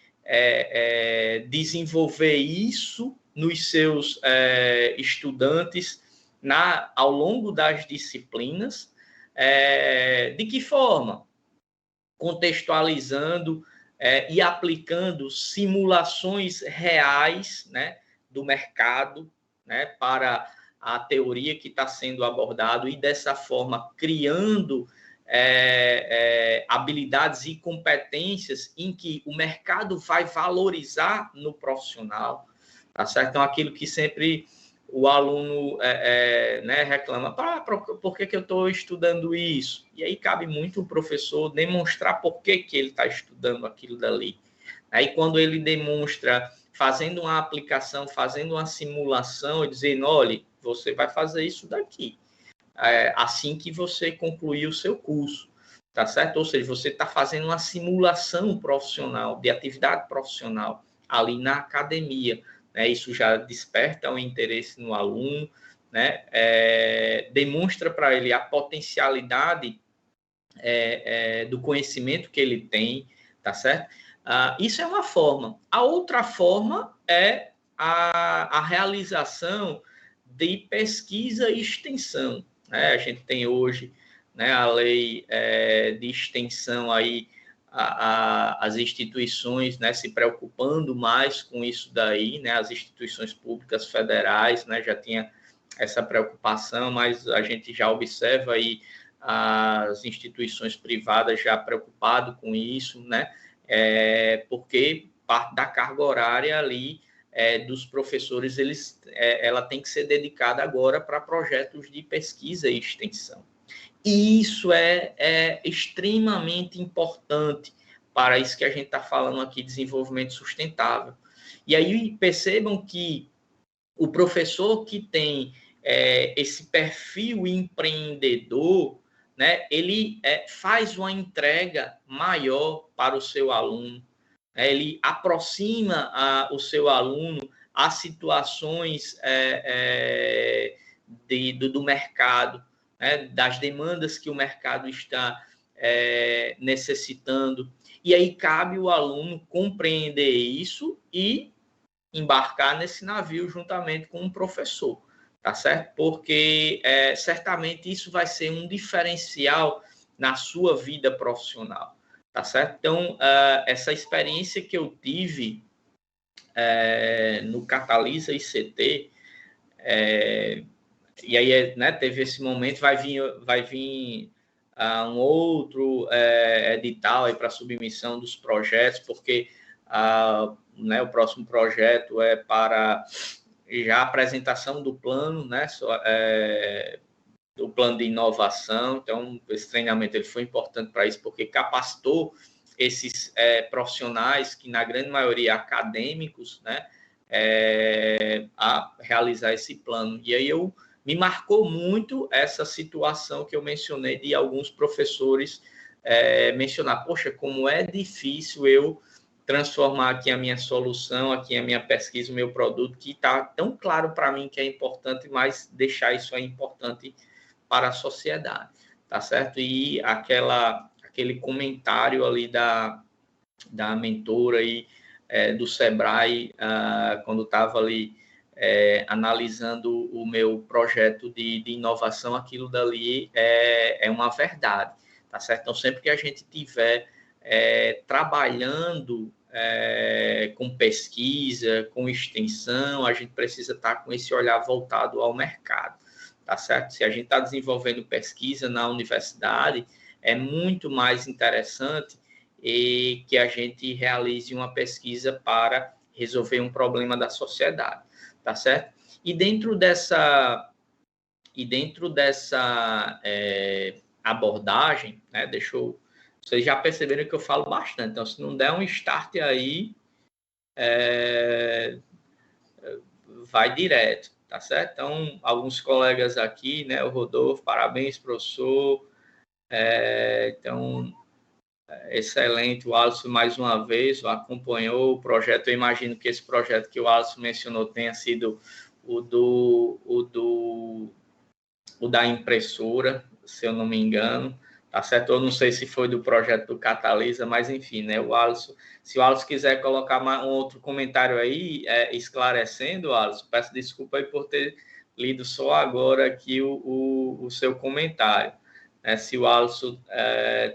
desenvolver isso nos seus estudantes ao longo das disciplinas. De que forma? Contextualizando e aplicando simulações reais, né, do mercado, né, para a teoria que está sendo abordado e dessa forma criando habilidades e competências em que o mercado vai valorizar no profissional, tá certo? Então, aquilo que sempre o aluno né, reclama, por que eu estou estudando isso? E aí cabe muito o professor demonstrar por que ele está estudando aquilo dali. Aí quando ele demonstra fazendo uma aplicação, fazendo uma simulação, e dizendo, olha, você vai fazer isso daqui, assim que você concluir o seu curso, tá certo? Ou seja, você está fazendo uma simulação profissional, de atividade profissional, ali na academia, né? Isso já desperta o interesse no aluno, né? Demonstra para ele a potencialidade do conhecimento que ele tem, tá certo? Isso é uma forma. A outra forma é a realização de pesquisa e extensão, né? A gente tem hoje, né, a lei de extensão aí, as instituições, né, se preocupando mais com isso daí, né, as instituições públicas federais, né, já tinha essa preocupação, mas a gente já observa aí as instituições privadas já preocupado com isso, né, porque parte da carga horária ali dos professores, ela tem que ser dedicada agora para projetos de pesquisa e extensão. E isso é extremamente importante para isso que a gente está falando aqui, desenvolvimento sustentável. E aí percebam que o professor que tem esse perfil empreendedor, né, ele faz uma entrega maior para o seu aluno, ele aproxima o seu aluno a situações do mercado, né, das demandas que o mercado está necessitando. E aí cabe o aluno compreender isso e embarcar nesse navio juntamente com o professor, tá certo? Porque certamente isso vai ser um diferencial na sua vida profissional, tá certo? Então, essa experiência que eu tive no Catalisa ICT, e aí, né, teve esse momento, vai vir um outro edital para submissão dos projetos, porque né, o próximo projeto é para já a apresentação do plano, né, do plano de inovação. Então, esse treinamento ele foi importante para isso, porque capacitou esses profissionais, que na grande maioria acadêmicos, né, a realizar esse plano. E aí me marcou muito essa situação que eu mencionei de alguns professores mencionar, poxa, como é difícil eu transformar aqui a minha solução, aqui a minha pesquisa, o meu produto, que está tão claro para mim que é importante, mas deixar isso aí importante para a sociedade, tá certo? E aquele comentário ali da mentora e do Sebrae, quando estava ali analisando o meu projeto de inovação, aquilo dali é uma verdade, tá certo? Então, sempre que a gente tiver trabalhando com pesquisa, com extensão, a gente precisa estar com esse olhar voltado ao mercado, tá certo? Se a gente está desenvolvendo pesquisa na universidade, é muito mais interessante e que a gente realize uma pesquisa para resolver um problema da sociedade, tá certo? E dentro dessa abordagem, né, vocês já perceberam que eu falo bastante, então se não der um start aí, vai direto, tá certo? Então, alguns colegas aqui, né, o Rodolfo, parabéns, professor, então, excelente, o Alisson mais uma vez acompanhou o projeto, eu imagino que esse projeto que o Alisson mencionou tenha sido o da impressora, se eu não me engano, tá certo? Eu não sei se foi do projeto do Catalisa, mas enfim, né? Se o Alisson quiser colocar um outro comentário aí, esclarecendo, Alisson, peço desculpa aí por ter lido só agora aqui o seu comentário. Se o Alisson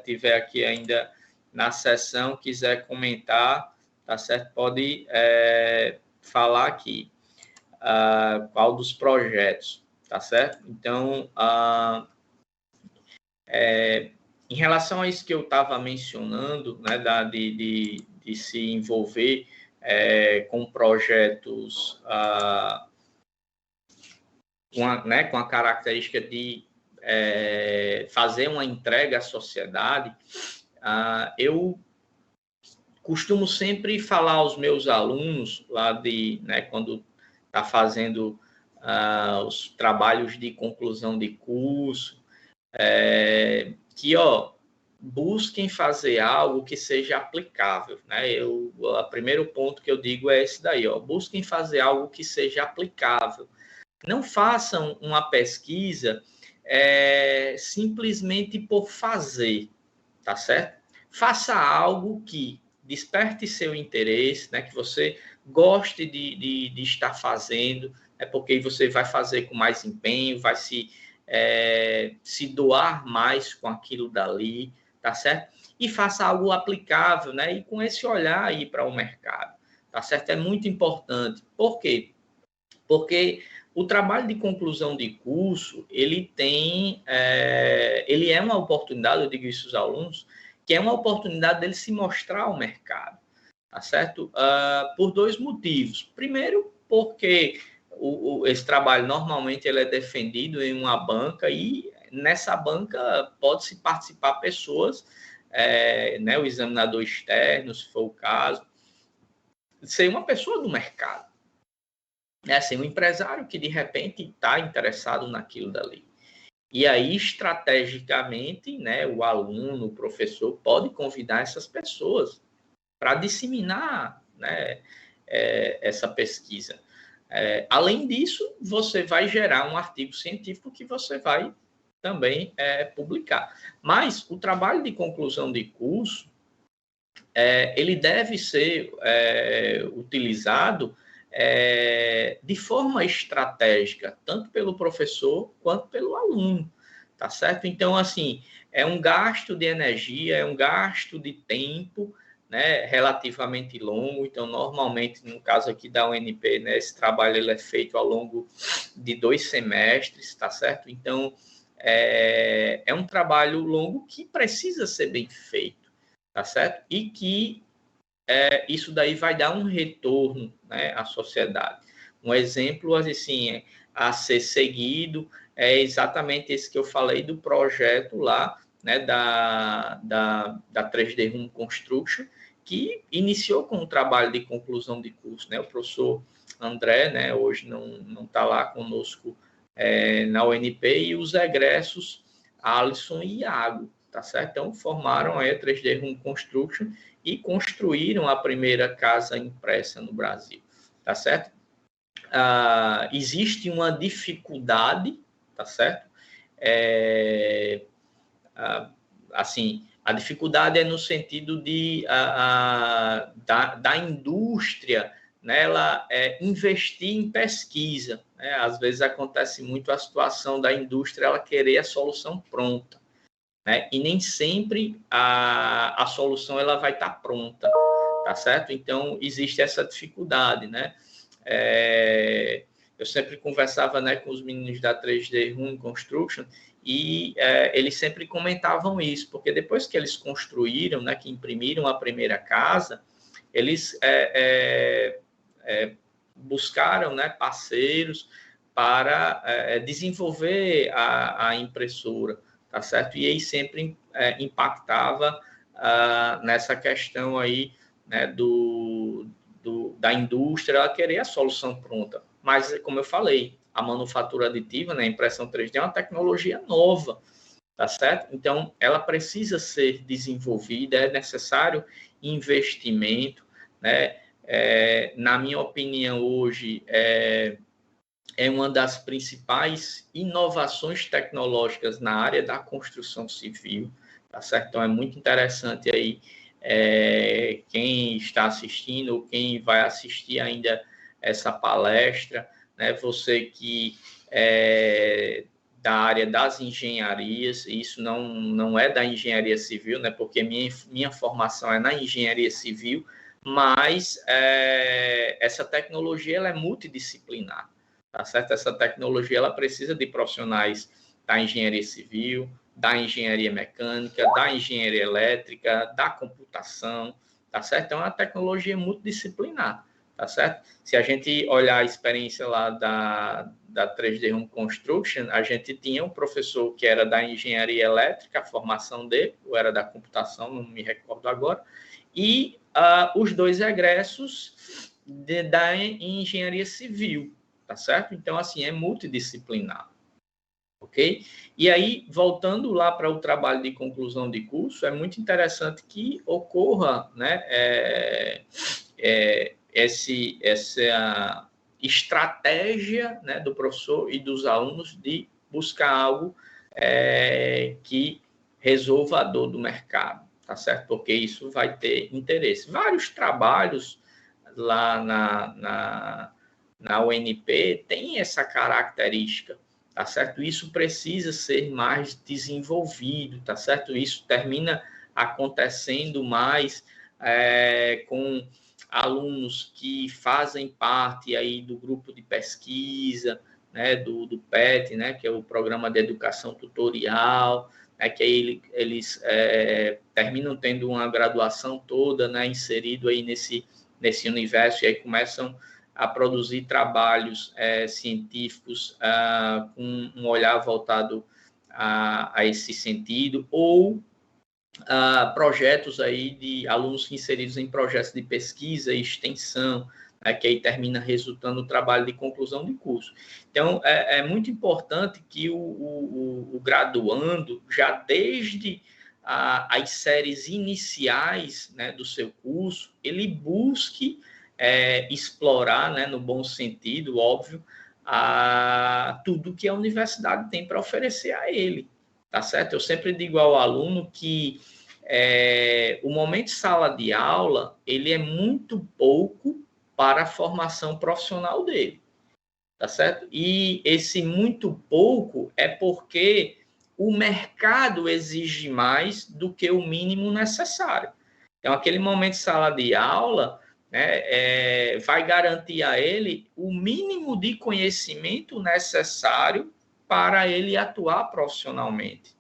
tiver aqui ainda na sessão, quiser comentar, tá certo? Pode falar aqui qual dos projetos. Tá certo? Então, em relação a isso que eu estava mencionando, né, de se envolver com projetos com a característica de fazer uma entrega à sociedade, eu costumo sempre falar aos meus alunos, quando está fazendo os trabalhos de conclusão de curso, que busquem fazer algo que seja aplicável, né? O primeiro ponto que eu digo é esse daí, busquem fazer algo que seja aplicável. Não façam uma pesquisa simplesmente por fazer, tá certo? Faça algo que desperte seu interesse, né? Que você goste de estar fazendo, porque você vai fazer com mais empenho, vai se doar mais com aquilo dali, tá certo? E faça algo aplicável, né? E com esse olhar aí para o mercado, tá certo? É muito importante. Por quê? Porque o trabalho de conclusão de curso, ele é uma oportunidade, eu digo isso aos alunos, que é uma oportunidade dele se mostrar ao mercado, tá certo? Por dois motivos. Primeiro, porque esse trabalho normalmente ele é defendido em uma banca e nessa banca pode-se participar pessoas, né, o examinador externo, se for o caso, ser uma pessoa do mercado, né, ser um empresário que de repente está interessado naquilo dali. E aí, estrategicamente, né, o aluno, o professor pode convidar essas pessoas para disseminar, né, essa pesquisa. Além disso, você vai gerar um artigo científico que você vai também publicar. Mas o trabalho de conclusão de curso, ele deve ser utilizado de forma estratégica, tanto pelo professor quanto pelo aluno, tá certo? Então, assim, é um gasto de energia, é um gasto de tempo, né, relativamente longo. Então, normalmente, no caso aqui da UNP, né, esse trabalho ele é feito ao longo de 2 semestres, tá certo? Então, é um trabalho longo que precisa ser bem feito, tá certo? E que isso daí vai dar um retorno, né, à sociedade. Um exemplo, assim, a ser seguido é exatamente esse que eu falei do projeto lá né, da 3D Home Construction, que iniciou com o trabalho de conclusão de curso, né? O professor André, né, hoje não está lá conosco na UNP, e os egressos Alisson e Iago, tá certo? Então, formaram a 3D Home Construction e construíram a primeira casa impressa no Brasil, tá certo? Existe uma dificuldade, tá certo? Assim, a dificuldade é no sentido da indústria, né, ela investir em pesquisa, né? Às vezes acontece muito a situação da indústria ela querer a solução pronta, né? E nem sempre a solução ela vai estar pronta, tá certo? Então, existe essa dificuldade, né? Eu sempre conversava, né, com os meninos da 3D Home Construction e eles sempre comentavam isso, porque depois que eles construíram, né, que imprimiram a primeira casa, eles buscaram, né, parceiros para desenvolver a impressora, tá certo? E aí sempre impactava nessa questão aí, né, da indústria ela querer a solução pronta. Mas, como eu falei, a manufatura aditiva, né, a impressão 3D é uma tecnologia nova, tá certo? Então, ela precisa ser desenvolvida, é necessário investimento, né? Na minha opinião, hoje, é uma das principais inovações tecnológicas na área da construção civil, tá certo? Então, é muito interessante aí quem está assistindo ou quem vai assistir ainda essa palestra, né? Você que da área das engenharias, isso não é da engenharia civil, né? Porque minha formação é na engenharia civil, mas essa tecnologia ela é multidisciplinar, tá certo? Essa tecnologia ela precisa de profissionais da engenharia civil, da engenharia mecânica, da engenharia elétrica, da computação, tá certo? Então, é uma tecnologia multidisciplinar, tá certo? Se a gente olhar a experiência lá da 3D Home Construction, a gente tinha um professor que era da engenharia elétrica, a formação dele, ou era da computação, não me recordo agora, e os dois egressos da engenharia civil, tá certo? Então, assim, é multidisciplinar. Ok? E aí, voltando lá para o trabalho de conclusão de curso, é muito interessante que ocorra, né, essa estratégia, né, do professor e dos alunos de buscar algo que resolva a dor do mercado, tá certo? Porque isso vai ter interesse. Vários trabalhos lá na UNP têm essa característica, tá certo? Isso precisa ser mais desenvolvido, tá certo? Isso termina acontecendo mais com alunos que fazem parte aí do grupo de pesquisa, né, do PET, né, que é o Programa de Educação Tutorial, né, que aí eles terminam tendo uma graduação toda, né, inserido aí nesse universo, e aí começam a produzir trabalhos científicos com um olhar voltado a esse sentido, ou projetos aí de alunos inseridos em projetos de pesquisa e extensão, né, que aí termina resultando no trabalho de conclusão de curso. Então, é muito importante que o graduando, já desde as séries iniciais, né, do seu curso, ele busque explorar, né, no bom sentido, óbvio, tudo que a universidade tem para oferecer a ele, tá certo? Eu sempre digo ao aluno que o momento sala de aula, ele é muito pouco para a formação profissional dele, tá certo? E esse muito pouco é porque o mercado exige mais do que o mínimo necessário. Então, aquele momento sala de aula, né, vai garantir a ele o mínimo de conhecimento necessário para ele atuar profissionalmente.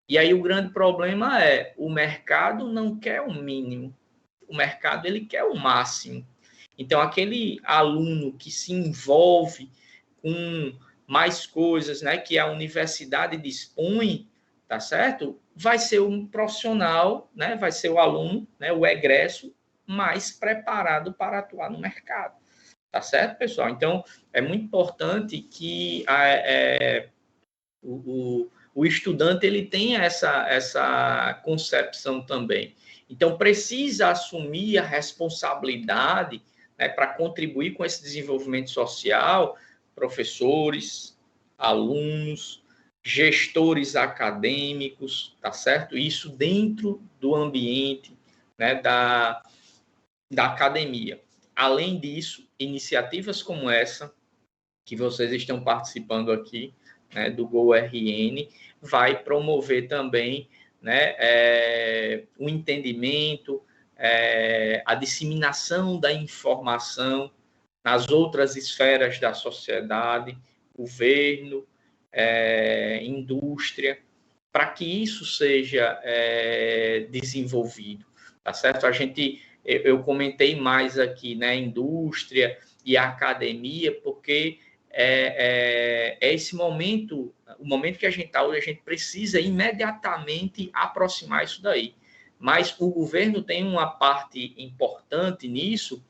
E aí o grande problema o mercado não quer o mínimo, o mercado ele quer o máximo. Então, aquele aluno que se envolve com mais coisas, né, que a universidade dispõe, tá certo? Vai ser um profissional, né? Vai ser o aluno, né? O egresso mais preparado para atuar no mercado, tá certo, pessoal? Então, é muito importante que o estudante ele tenha essa concepção também. Então, precisa assumir a responsabilidade, né, para contribuir com esse desenvolvimento social, professores, alunos, gestores acadêmicos, tá certo? Isso dentro do ambiente, né, da academia. Além disso, iniciativas como essa, que vocês estão participando aqui, né, do GoRN, vai promover também, né, o entendimento, a disseminação da informação nas outras esferas da sociedade, governo, indústria, para que isso seja desenvolvido, tá certo? Eu comentei mais aqui, né, indústria e academia, porque esse momento, o momento que a gente está hoje, a gente precisa imediatamente aproximar isso daí. Mas o governo tem uma parte importante nisso,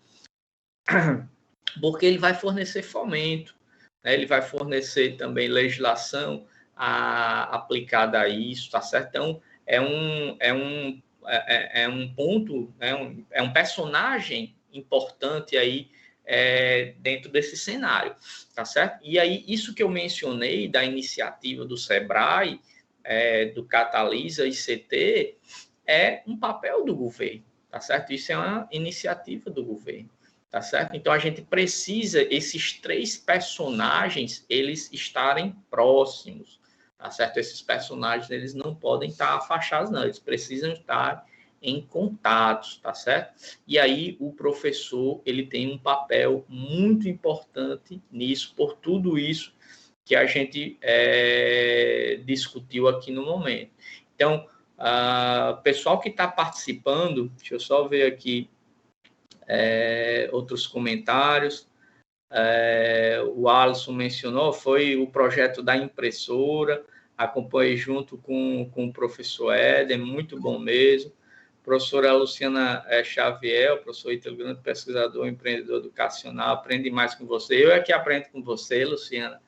porque ele vai fornecer fomento, né? Ele vai fornecer também legislação aplicada a isso, tá certo? Então, é um ponto, é um personagem importante aí dentro desse cenário, tá certo? E aí, isso que eu mencionei da iniciativa do SEBRAE, do Catalisa ICT, é um papel do governo, tá certo? Isso é uma iniciativa do governo, tá certo? Então, a gente precisa, esses três personagens, eles estarem próximos, tá certo? Esses personagens, eles não podem estar afastados, não, eles precisam estar em contatos, tá certo? E aí o professor, ele tem um papel muito importante nisso, por tudo isso que a gente discutiu aqui no momento. Então, pessoal que está participando, deixa eu só ver aqui outros comentários. O Alisson mencionou, foi o projeto da impressora, acompanhei junto com o professor Éder, muito bom mesmo. Professora Luciana Xavier, professor Ítalo Grande, pesquisador, empreendedor educacional, aprende mais com você. Eu é que aprendo com você, Luciana,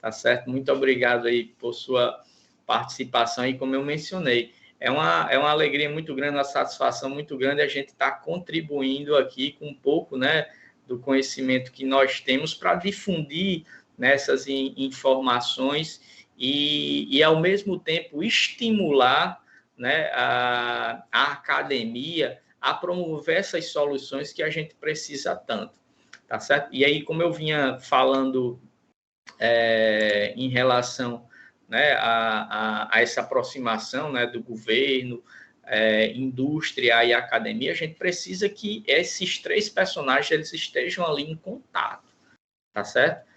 tá certo? Muito obrigado aí por sua participação. E como eu mencionei, é uma alegria muito grande, uma satisfação muito grande a gente estar contribuindo aqui com um pouco, né, do conhecimento que nós temos para difundir nessas informações e, ao mesmo tempo, estimular, né, a academia a promover essas soluções que a gente precisa tanto, tá certo? E aí, como eu vinha falando em relação, né, a essa aproximação, né, do governo, indústria e academia, a gente precisa que esses três personagens eles estejam ali em contato, tá certo?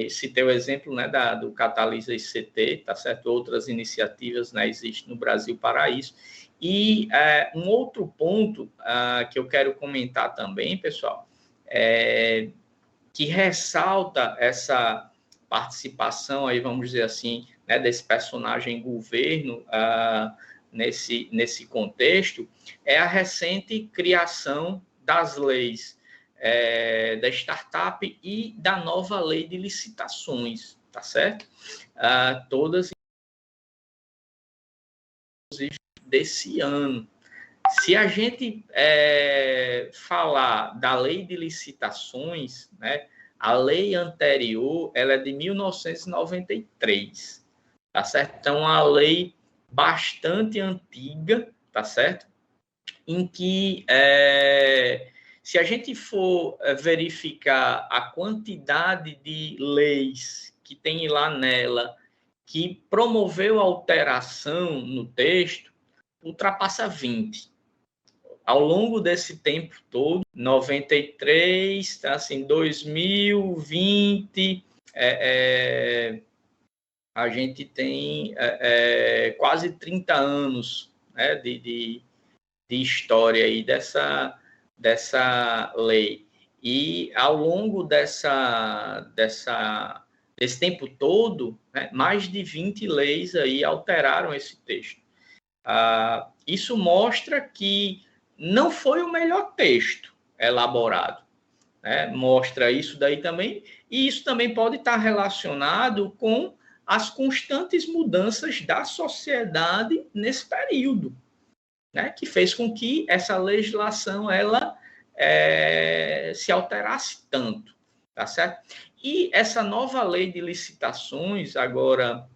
Citei o exemplo, né, do Catalisa ICT, tá certo? Outras iniciativas, né, existem no Brasil para isso. E um outro ponto que eu quero comentar também, pessoal, que ressalta essa participação, aí vamos dizer assim, né, desse personagem governo nesse contexto, é a recente criação das leis da startup e da nova lei de licitações, tá certo? Todas desse ano. Se a gente falar da lei de licitações, né, a lei anterior ela é de 1993, tá certo? Então, uma lei bastante antiga, tá certo? Em que, se a gente for verificar a quantidade de leis que tem lá nela, que promoveu alteração no texto, ultrapassa 20. Ao longo desse tempo todo, 93, assim, 2020, a gente tem quase 30 anos, né, de história aí dessa lei. E ao longo desse Esse tempo todo, né, mais de 20 leis aí alteraram esse texto. Isso mostra que não foi o melhor texto elaborado, né? Mostra isso daí também, e isso também pode estar relacionado com as constantes mudanças da sociedade nesse período, né? Que fez com que essa legislação ela se alterasse tanto, tá certo? E essa nova lei de licitações agora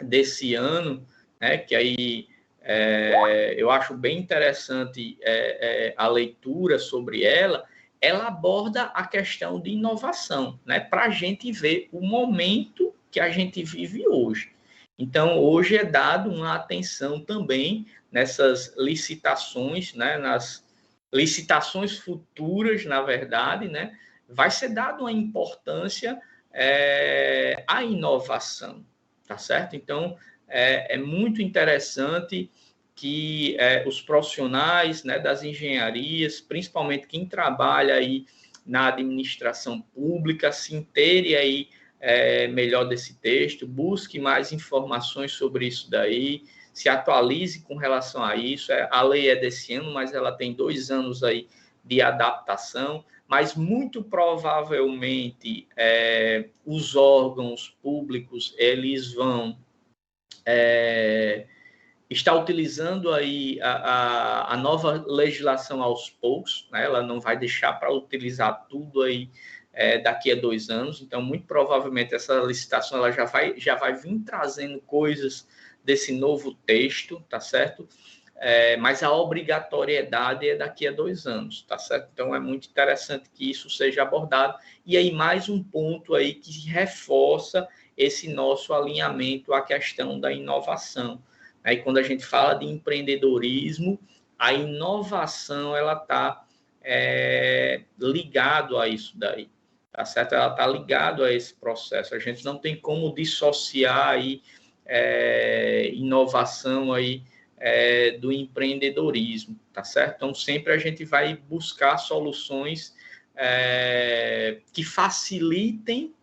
desse ano, né? Que aí eu acho bem interessante a leitura sobre ela. Ela aborda a questão de inovação, né? Para a gente ver o momento que a gente vive hoje. Então, hoje é dado uma atenção também nessas licitações, né? Nas licitações futuras, na verdade, né? Vai ser dado uma importância à inovação, tá certo? Então, é muito interessante que os profissionais, né, das engenharias, principalmente quem trabalha aí na administração pública, se inteire aí melhor desse texto, busque mais informações sobre isso daí, se atualize com relação a isso. A lei é desse ano, mas ela tem 2 anos aí de adaptação, mas muito provavelmente os órgãos públicos, eles vão está utilizando aí a nova legislação aos poucos, né? Ela não vai deixar para utilizar tudo aí daqui a 2 anos, então muito provavelmente essa licitação ela já vai vir trazendo coisas desse novo texto, tá certo? Mas a obrigatoriedade é daqui a 2 anos, tá certo? Então é muito interessante que isso seja abordado, e aí mais um ponto aí que reforça esse nosso alinhamento à questão da inovação. Aí, quando a gente fala de empreendedorismo, a inovação ela está ligado a isso daí, tá certo? Ela está ligado a esse processo. A gente não tem como dissociar aí inovação aí do empreendedorismo, tá certo? Então, sempre a gente vai buscar soluções que facilitem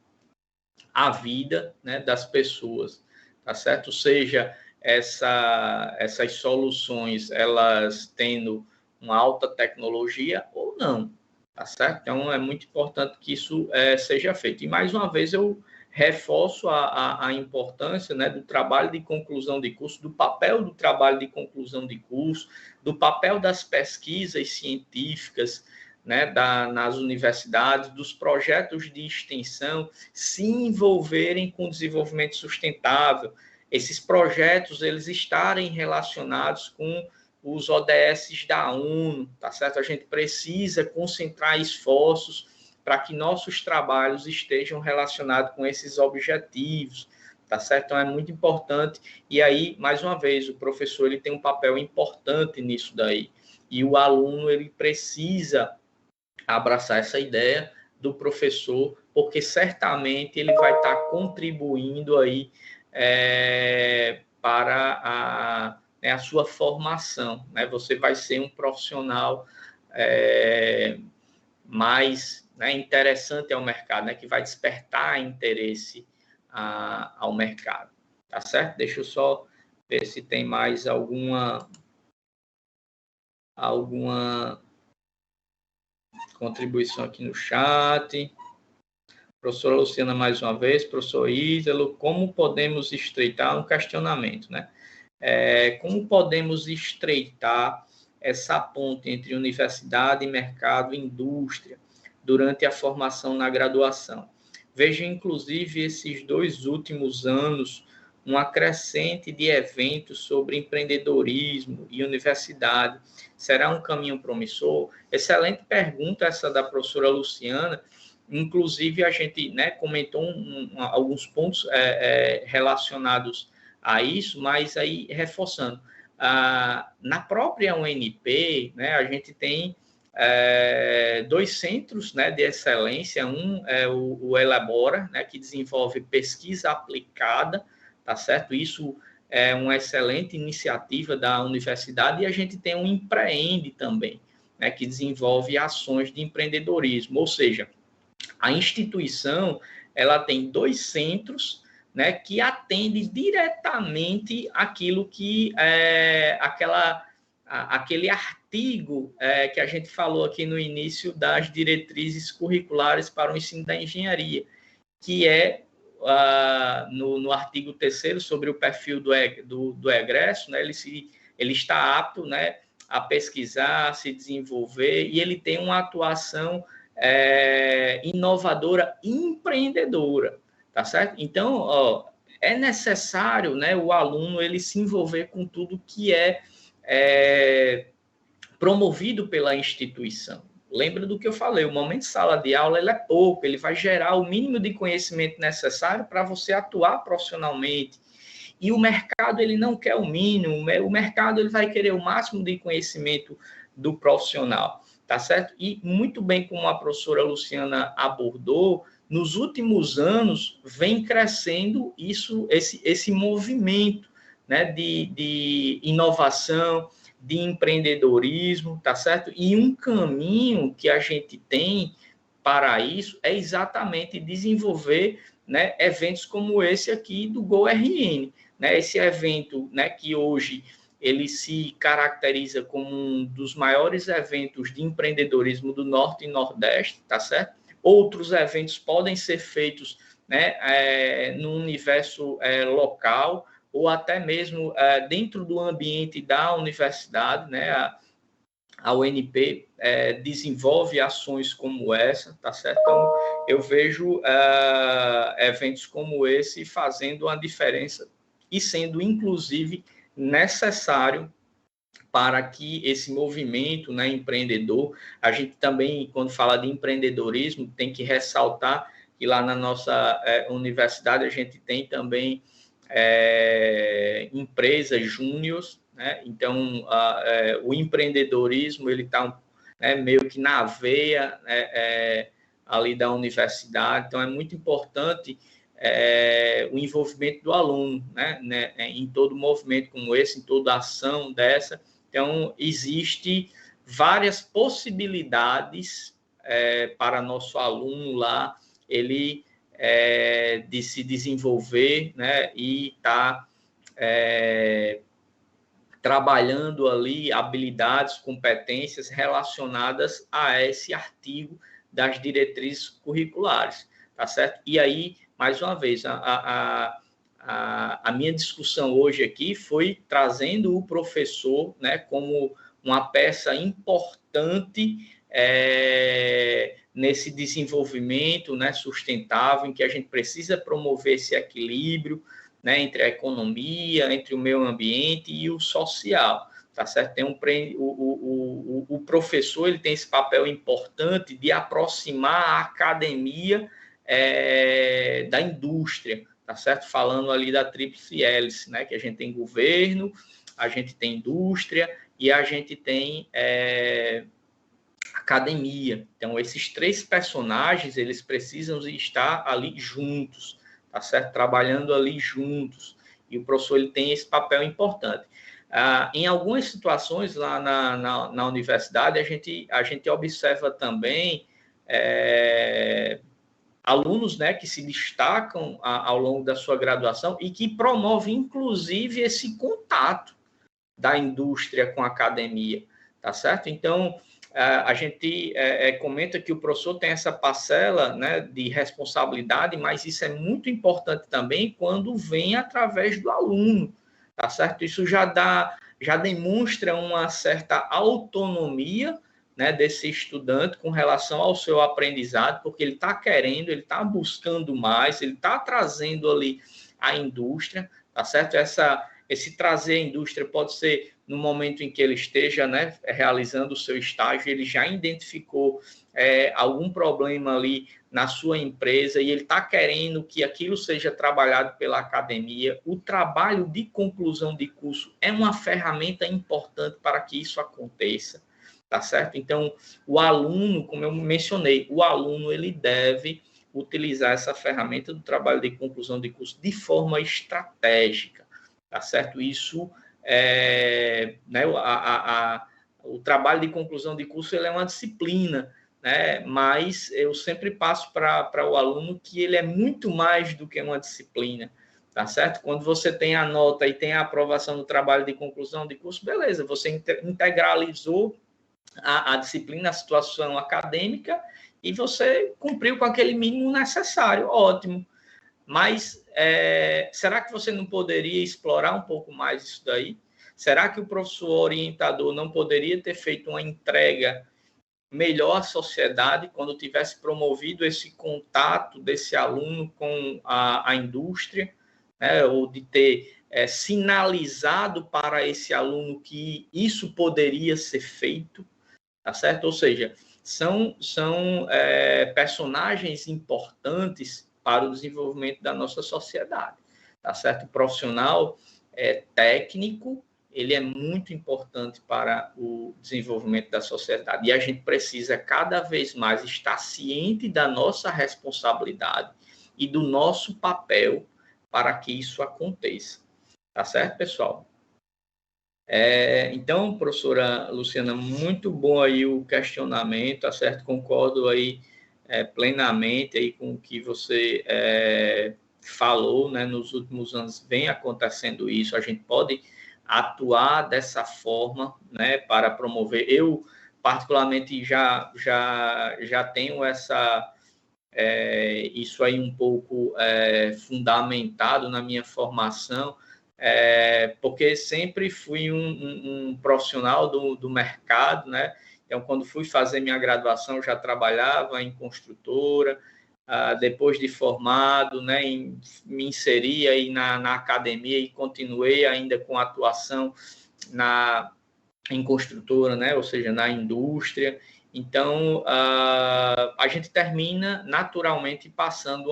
a vida, né, das pessoas, tá certo? Seja essas soluções, elas tendo uma alta tecnologia ou não, tá certo? Então, é muito importante que isso seja feito. E, mais uma vez, eu reforço a importância, né, do trabalho de conclusão de curso, do papel do trabalho de conclusão de curso, do papel das pesquisas científicas, né, nas universidades, dos projetos de extensão se envolverem com o desenvolvimento sustentável, esses projetos eles estarem relacionados com os ODS da ONU, tá certo? A gente precisa concentrar esforços para que nossos trabalhos estejam relacionados com esses objetivos, tá certo? Então é muito importante, e aí, mais uma vez, o professor ele tem um papel importante nisso daí, e o aluno ele precisa abraçar essa ideia do professor, porque certamente ele vai estar contribuindo aí para a sua formação, né? Você vai ser um profissional mais, né, interessante ao mercado, né? Que vai despertar interesse ao mercado, tá certo? Deixa eu só ver se tem mais alguma contribuição aqui no chat. Professora Luciana, mais uma vez, professor Íselo, como podemos estreitar um questionamento, né? Como podemos estreitar essa ponte entre universidade, mercado e indústria durante a formação na graduação? Vejo, inclusive, esses 2 últimos anos, uma crescente de eventos sobre empreendedorismo e universidade. Será um caminho promissor? Excelente pergunta essa da professora Luciana. Inclusive, a gente, né, comentou alguns pontos relacionados a isso, mas aí, reforçando, na própria UNP, né, a gente tem 2 centros, né, de excelência. Um é o Elabora, né, que desenvolve pesquisa aplicada, tá certo? Isso é uma excelente iniciativa da universidade, e a gente tem um Empreende também, né, que desenvolve ações de empreendedorismo, ou seja, a instituição ela tem 2 centros, né, que atendem diretamente aquilo que aquele artigo que a gente falou aqui no início das diretrizes curriculares para o ensino da engenharia, que é no artigo 3º sobre o perfil do egresso, né, ele está apto, né, a pesquisar, a se desenvolver, e ele tem uma atuação inovadora, empreendedora, tá certo? Então, é necessário, né, o aluno ele se envolver com tudo que é promovido pela instituição. Lembra do que eu falei, o momento de sala de aula ele é pouco, ele vai gerar o mínimo de conhecimento necessário para você atuar profissionalmente. E o mercado ele não quer o mínimo, o mercado ele vai querer o máximo de conhecimento do profissional, tá certo? E muito bem como a professora Luciana abordou, nos últimos anos vem crescendo esse movimento, né, de inovação, de empreendedorismo, tá certo? E um caminho que a gente tem para isso é exatamente desenvolver, né, eventos como esse aqui do GoRN, né? Esse evento, né, que hoje ele se caracteriza como um dos maiores eventos de empreendedorismo do Norte e Nordeste, tá certo? Outros eventos podem ser feitos, né, no universo local, ou até mesmo dentro do ambiente da universidade, né? A UNP desenvolve ações como essa, tá certo? Então, eu vejo eventos como esse fazendo uma diferença e sendo, inclusive, necessário para que esse movimento, né, empreendedor, a gente também, quando fala de empreendedorismo, tem que ressaltar que lá na nossa universidade a gente tem também empresas júniores, né? Então o empreendedorismo ele está meio que na veia ali da universidade, então é muito importante o envolvimento do aluno, né, em todo movimento como esse, em toda ação dessa. Então existe várias possibilidades para nosso aluno lá, ele de se desenvolver, né, e estar trabalhando ali habilidades, competências relacionadas a esse artigo das diretrizes curriculares, tá certo? E aí, mais uma vez, a minha discussão hoje aqui foi trazendo o professor, né, como uma peça importante nesse desenvolvimento, né, sustentável, em que a gente precisa promover esse equilíbrio, né, entre a economia, entre o meio ambiente e o social, tá certo? O professor ele tem esse papel importante de aproximar a academia da indústria, tá certo? Falando ali da tríplice hélice, né, que a gente tem governo, a gente tem indústria e a gente tem academia. Então, esses 3 personagens, eles precisam estar ali juntos, tá certo? Trabalhando ali juntos. E o professor ele tem esse papel importante. Em algumas situações lá na universidade, a gente observa também alunos, né, que se destacam ao longo da sua graduação e que promovem, inclusive, esse contato da indústria com a academia, tá certo? Então, a gente comenta que o professor tem essa parcela, né, de responsabilidade, mas isso é muito importante também quando vem através do aluno, tá certo? Isso já demonstra uma certa autonomia, né, desse estudante com relação ao seu aprendizado, porque ele está querendo, ele está buscando mais, ele está trazendo ali a indústria, tá certo? Esse trazer a indústria pode ser no momento em que ele esteja, né, realizando o seu estágio, ele já identificou algum problema ali na sua empresa e ele está querendo que aquilo seja trabalhado pela academia. O trabalho de conclusão de curso é uma ferramenta importante para que isso aconteça, tá certo? Então, o aluno, como eu mencionei, o aluno ele deve utilizar essa ferramenta do trabalho de conclusão de curso de forma estratégica, tá certo? Isso né, o trabalho de conclusão de curso ele é uma disciplina, né? Mas eu sempre passo para o aluno que ele é muito mais do que uma disciplina, tá certo? Quando você tem a nota e tem a aprovação do trabalho de conclusão de curso, beleza, você integralizou a disciplina, a situação acadêmica, e você cumpriu com aquele mínimo necessário, ótimo. Mas será que você não poderia explorar um pouco mais isso daí? Será que o professor orientador não poderia ter feito uma entrega melhor à sociedade quando tivesse promovido esse contato desse aluno com a indústria, né? Ou de ter sinalizado para esse aluno que isso poderia ser feito, tá certo? Ou seja, são personagens importantes para o desenvolvimento da nossa sociedade, tá certo? O profissional técnico, ele é muito importante para o desenvolvimento da sociedade, e a gente precisa cada vez mais estar ciente da nossa responsabilidade e do nosso papel para que isso aconteça, tá certo, pessoal? Então, professora Luciana, muito bom aí o questionamento, tá certo? Concordo aí plenamente aí com o que você falou, né? Nos últimos anos vem acontecendo isso, a gente pode atuar dessa forma, né? Para promover. Eu, particularmente, já tenho isso aí um pouco fundamentado na minha formação, porque sempre fui um profissional do mercado, né? Então, quando fui fazer minha graduação, já trabalhava em construtora, depois de formado, né, me inseri aí na academia e continuei ainda com atuação em construtora, né, ou seja, na indústria. Então, a gente termina naturalmente passando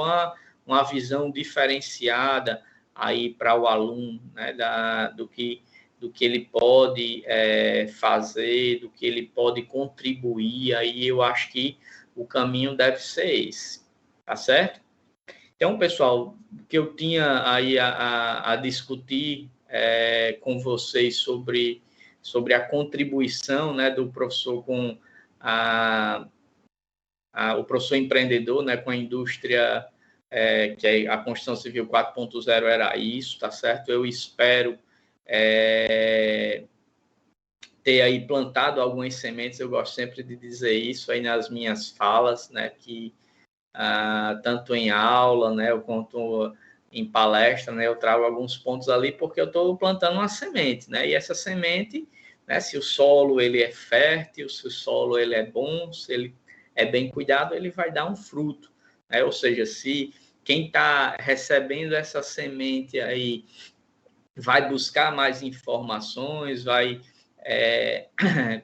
uma visão diferenciada aí para o aluno, né, do que ele pode fazer, do que ele pode contribuir. Aí eu acho que o caminho deve ser esse, tá certo? Então, pessoal, o que eu tinha aí a discutir com vocês sobre a contribuição, né, do professor com o professor empreendedor, né, com a indústria, que é a Construção Civil 4.0 era isso, tá certo? Eu espero ter aí plantado algumas sementes, eu gosto sempre de dizer isso aí nas minhas falas, né, que tanto em aula, né, quanto em palestra, né, eu trago alguns pontos ali porque eu estou plantando uma semente, né, e essa semente, né, se o solo ele é fértil, se o solo ele é bom, se ele é bem cuidado, ele vai dar um fruto, né, ou seja, se quem está recebendo essa semente aí vai buscar mais informações, vai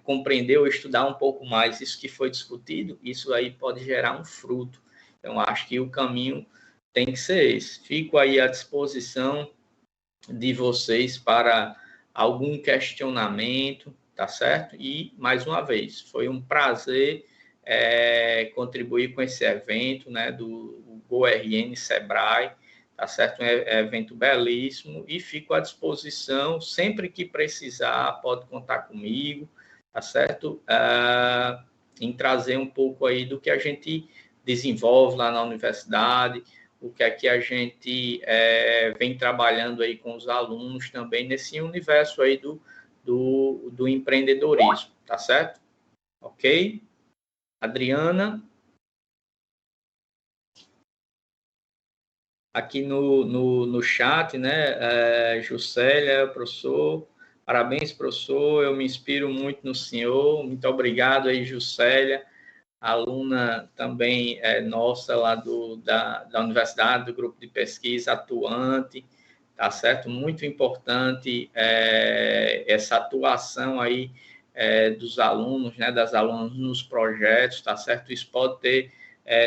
compreender ou estudar um pouco mais isso que foi discutido, isso aí pode gerar um fruto. Então, acho que o caminho tem que ser esse. Fico aí à disposição de vocês para algum questionamento, tá certo? E, mais uma vez, foi um prazer contribuir com esse evento, né, do GoRN Sebrae, tá certo? Um evento belíssimo, e fico à disposição, sempre que precisar, pode contar comigo, tá certo? Em trazer um pouco aí do que a gente desenvolve lá na universidade, o que é que a gente vem trabalhando aí com os alunos também nesse universo aí do empreendedorismo, tá certo? Ok? Adriana? Aqui no chat, né? Juscelia, professor, parabéns, professor, eu me inspiro muito no senhor, muito obrigado aí, Juscelia, aluna também nossa lá da universidade, do grupo de pesquisa atuante, tá certo? Muito importante essa atuação aí dos alunos, né, das alunas nos projetos, tá certo? Isso pode ter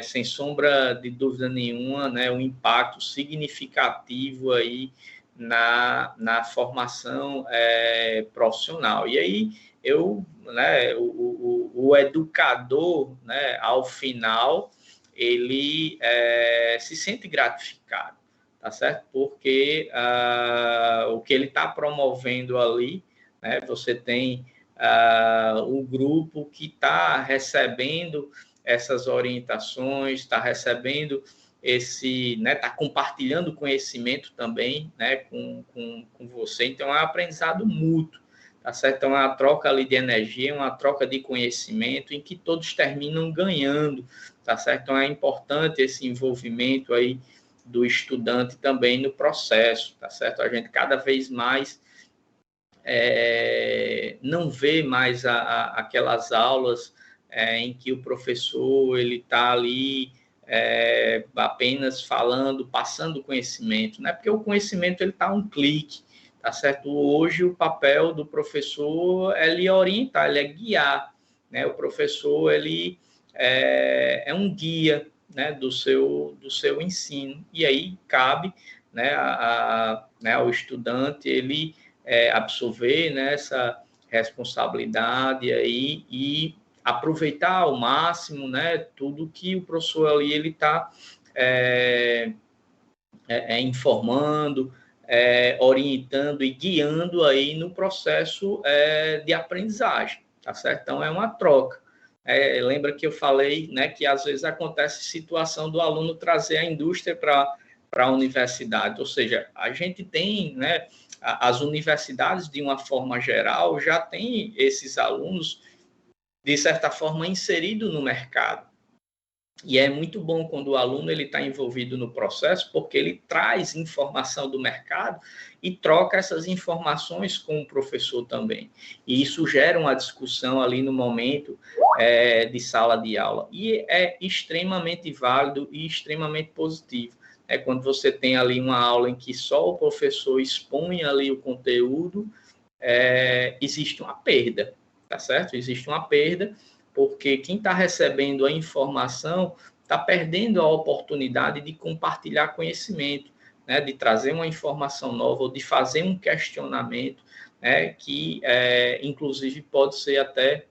sem sombra de dúvida nenhuma, né, um impacto significativo aí na formação profissional. E aí, né, o educador, né, ao final, ele se sente gratificado, tá certo? Porque o que ele está promovendo ali, né, você tem o grupo que está recebendo essas orientações, está recebendo esse, né, está compartilhando conhecimento também, né, com você. Então, é um aprendizado mútuo, tá certo? Então, é uma troca ali de energia, uma troca de conhecimento em que todos terminam ganhando, tá certo? Então, é importante esse envolvimento aí do estudante também no processo, tá certo? A gente cada vez mais não vê mais aquelas aulas em que o professor ele está ali apenas falando, passando conhecimento, né? Porque o conhecimento ele está a um clique, tá certo? Hoje o papel do professor é lhe orientar, ele é guiar, né? O professor ele é um guia, né? do seu ensino, e aí cabe, né? Né? Ao estudante ele absorver, né? Essa responsabilidade aí e aproveitar ao máximo, né, tudo que o professor ali ele está informando, orientando e guiando aí no processo de aprendizagem, tá certo? Então, é uma troca. Lembra que eu falei, né, que às vezes acontece situação do aluno trazer a indústria para a universidade, ou seja, a gente tem, né, as universidades, de uma forma geral, já tem esses alunos de certa forma, inserido no mercado. E é muito bom quando o aluno ele está envolvido no processo, porque ele traz informação do mercado e troca essas informações com o professor também. E isso gera uma discussão ali no momento de sala de aula. E é extremamente válido e extremamente positivo. É quando você tem ali uma aula em que só o professor expõe ali o conteúdo, existe uma perda. Tá certo? Existe uma perda, porque quem está recebendo a informação está perdendo a oportunidade de compartilhar conhecimento, né? De trazer uma informação nova, ou de fazer um questionamento, né? Que, inclusive, pode ser até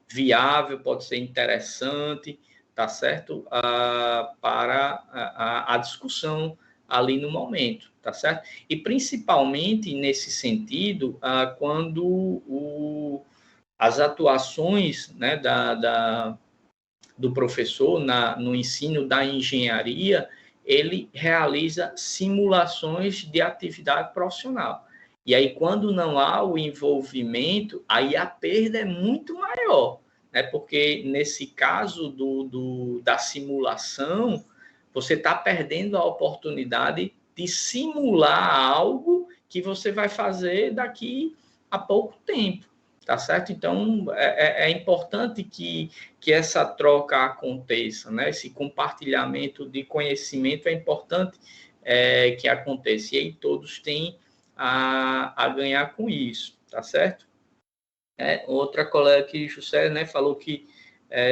viável, pode ser interessante, tá certo? Para a discussão ali no momento, tá certo? E principalmente nesse sentido, quando as atuações, né, do professor no ensino da engenharia, ele realiza simulações de atividade profissional. E aí, quando não há o envolvimento, aí a perda é muito maior, né? Porque nesse caso da simulação, você está perdendo a oportunidade de simular algo que você vai fazer daqui a pouco tempo, tá certo? Então, é importante que essa troca aconteça, né? Esse compartilhamento de conhecimento é importante que aconteça, e aí todos têm a ganhar com isso, tá certo? Outra colega aqui, José, né, falou que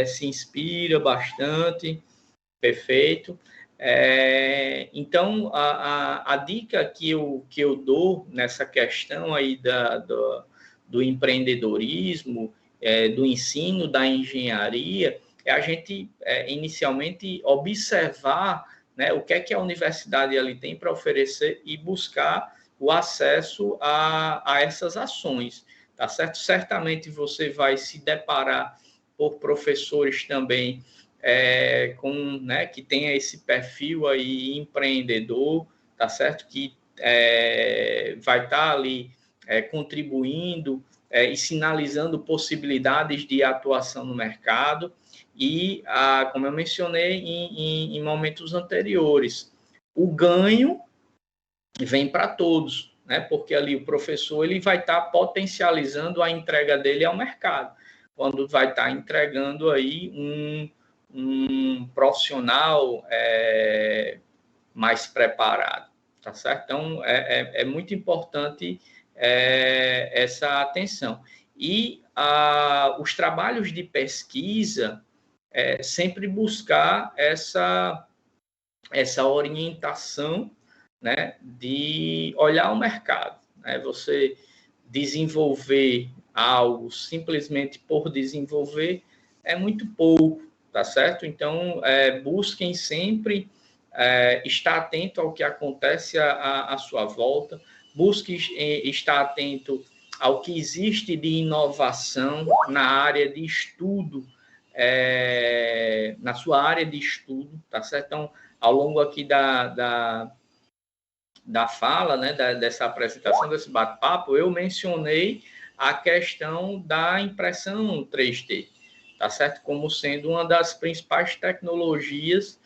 se inspira bastante. Perfeito. Então, a dica que eu dou nessa questão aí do empreendedorismo, do ensino da engenharia, é a gente, inicialmente, observar, né, o que é que a universidade ali tem para oferecer e buscar o acesso a essas ações, tá certo? Certamente você vai se deparar por professores também né, que tenha esse perfil aí empreendedor, tá certo? Que vai estar ali contribuindo e sinalizando possibilidades de atuação no mercado. E, como eu mencionei em momentos anteriores, o ganho vem para todos, né? Porque ali o professor ele vai estar potencializando a entrega dele ao mercado, quando vai estar entregando aí um profissional mais preparado, tá certo? Então, é muito importante essa atenção. E os trabalhos de pesquisa, sempre buscar essa orientação, né, de olhar o mercado, né? Você desenvolver algo simplesmente por desenvolver é muito pouco, tá certo? Então, busquem sempre estar atento ao que acontece à sua volta, busque estar atento ao que existe de inovação na área de estudo, na sua área de estudo, tá certo? Então, ao longo aqui da fala, né, dessa apresentação, desse bate-papo, eu mencionei a questão da impressão 3D, tá certo? Como sendo uma das principais tecnologias,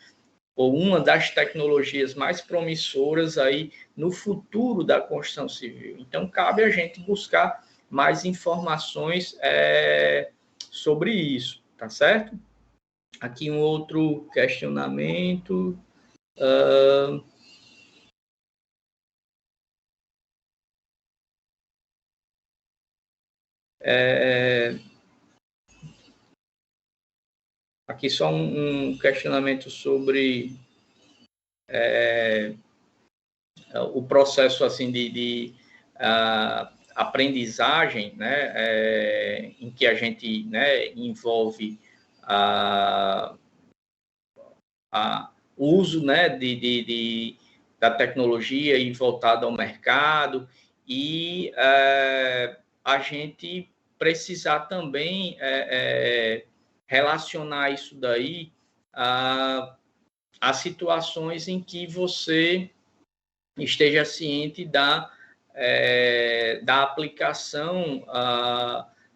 ou uma das tecnologias mais promissoras aí no futuro da construção civil. Então, cabe a gente buscar mais informações sobre isso, tá certo? Aqui um outro questionamento. Aqui só um questionamento sobre o processo assim de aprendizagem, né, em que a gente, né, envolve o uso, né, da tecnologia e voltado ao mercado, e a gente precisar também relacionar isso daí a situações em que você esteja ciente da aplicação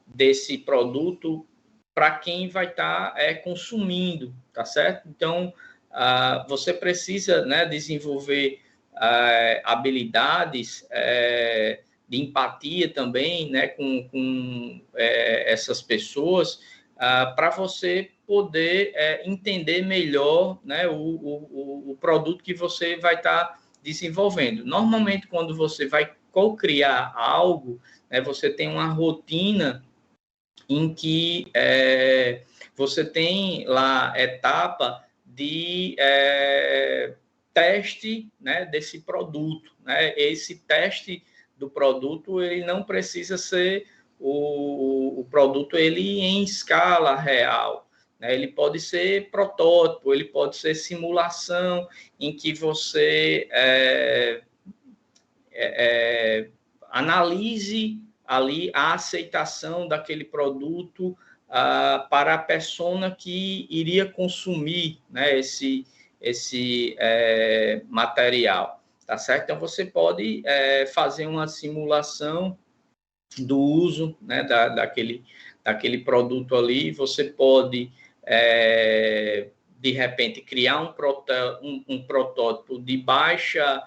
desse produto para quem vai estar consumindo, tá certo? Então, você precisa, né, desenvolver habilidades de empatia também, né, com essas pessoas, para você poder entender melhor, né, o produto que você vai estar desenvolvendo. Normalmente, quando você vai co-criar algo, né, você tem uma rotina em que você tem lá etapa de teste, né, desse produto, né? Esse teste do produto, ele não precisa ser o produto ele em escala real, né? Ele pode ser protótipo, ele pode ser simulação, em que você analise ali a aceitação daquele produto para a persona que iria consumir, né, esse material, tá certo? Então, você pode fazer uma simulação do uso, né, daquele produto ali, você pode, de repente, criar um protótipo de baixa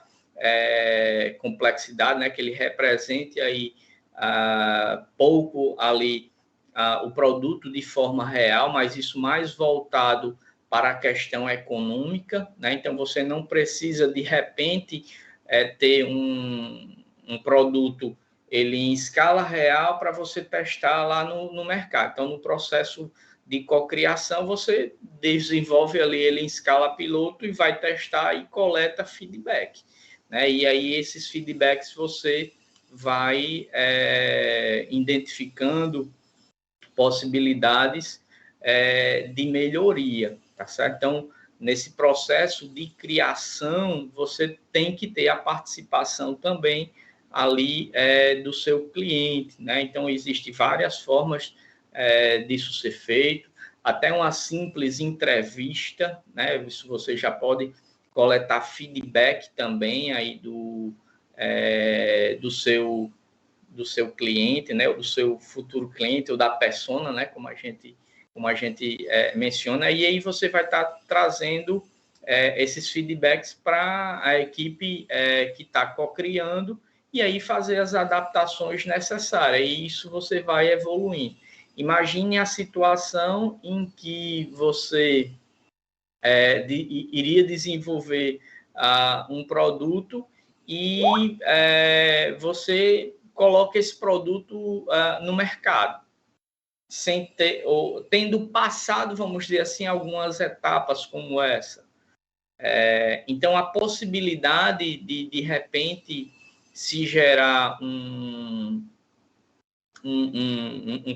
complexidade, né, que ele represente aí pouco ali o produto de forma real, mas isso mais voltado para a questão econômica, né? Então você não precisa de repente ter um produto ele em escala real para você testar lá no mercado. Então, no processo de cocriação, você desenvolve ali ele em escala piloto e vai testar e coleta feedback, né? E aí esses feedbacks você vai identificando possibilidades de melhoria, tá certo? Então, nesse processo de criação, você tem que ter a participação também ali do seu cliente, né? Então, existem várias formas disso ser feito, até uma simples entrevista, né? Isso você já pode coletar feedback também aí do seu cliente, né, ou do seu futuro cliente, ou da persona, né, como a gente menciona, e aí você vai estar trazendo esses feedbacks para a equipe que está co-criando, e aí fazer as adaptações necessárias, e isso você vai evoluindo. Imagine a situação em que você iria desenvolver um produto e você coloca esse produto no mercado, sem ter, ou tendo passado, vamos dizer assim, algumas etapas como essa. Então, a possibilidade de repente, se gerar um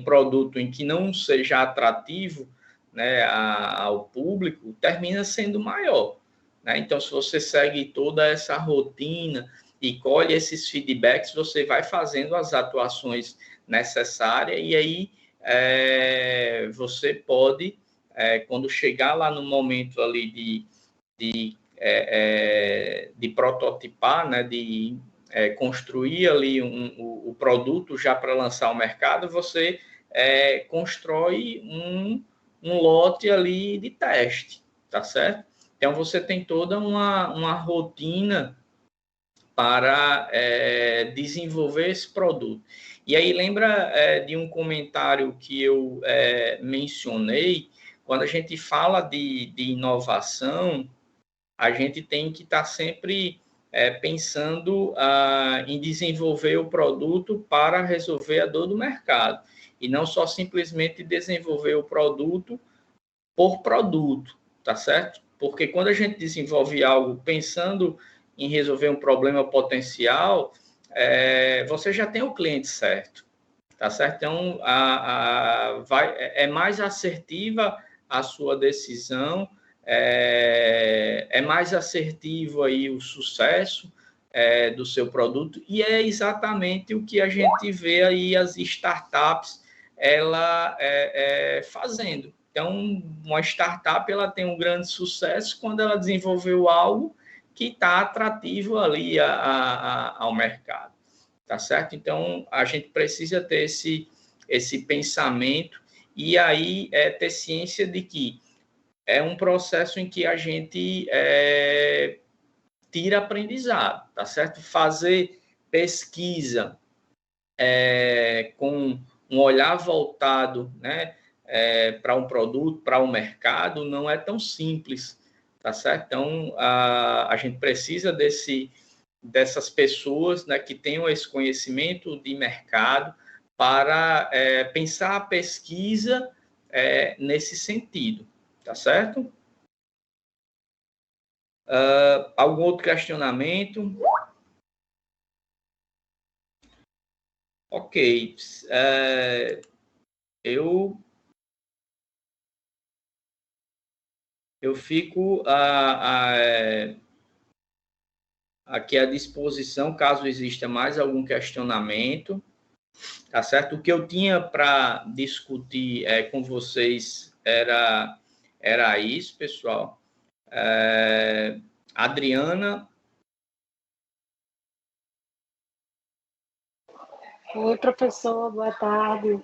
produto em que não seja atrativo, né, ao público, termina sendo maior, né? Então, se você segue toda essa rotina e colhe esses feedbacks, você vai fazendo as atuações necessárias, e aí você pode, quando chegar lá no momento ali de prototipar, né, de construir ali o produto já para lançar ao mercado, você constrói um lote ali de teste, tá certo? Então, você tem toda uma rotina para desenvolver esse produto. E aí, lembra de um comentário que eu mencionei, quando a gente fala de inovação, a gente tem que estar sempre pensando em desenvolver o produto para resolver a dor do mercado, e não só simplesmente desenvolver o produto por produto, tá certo? Porque quando a gente desenvolve algo pensando em resolver um problema potencial, você já tem o cliente certo, tá certo? Então, é mais assertiva a sua decisão, é mais assertivo aí o sucesso do seu produto, e é exatamente o que a gente vê aí as startups fazendo. Então, uma startup ela tem um grande sucesso quando ela desenvolveu algo que está atrativo ali ao mercado, tá certo? Então, a gente precisa ter esse pensamento e aí ter ciência de que é um processo em que a gente tira aprendizado, tá certo? Fazer pesquisa com um olhar voltado, né, para um produto, para um mercado, não é tão simples, tá certo? Então, a gente precisa dessas pessoas, né, que tenham esse conhecimento de mercado para pensar a pesquisa nesse sentido, tá certo? Algum outro questionamento? Ok. Eu fico aqui à disposição, caso exista mais algum questionamento, tá certo? O que eu tinha para discutir com vocês era isso, pessoal. Adriana. Oi, professor, boa tarde.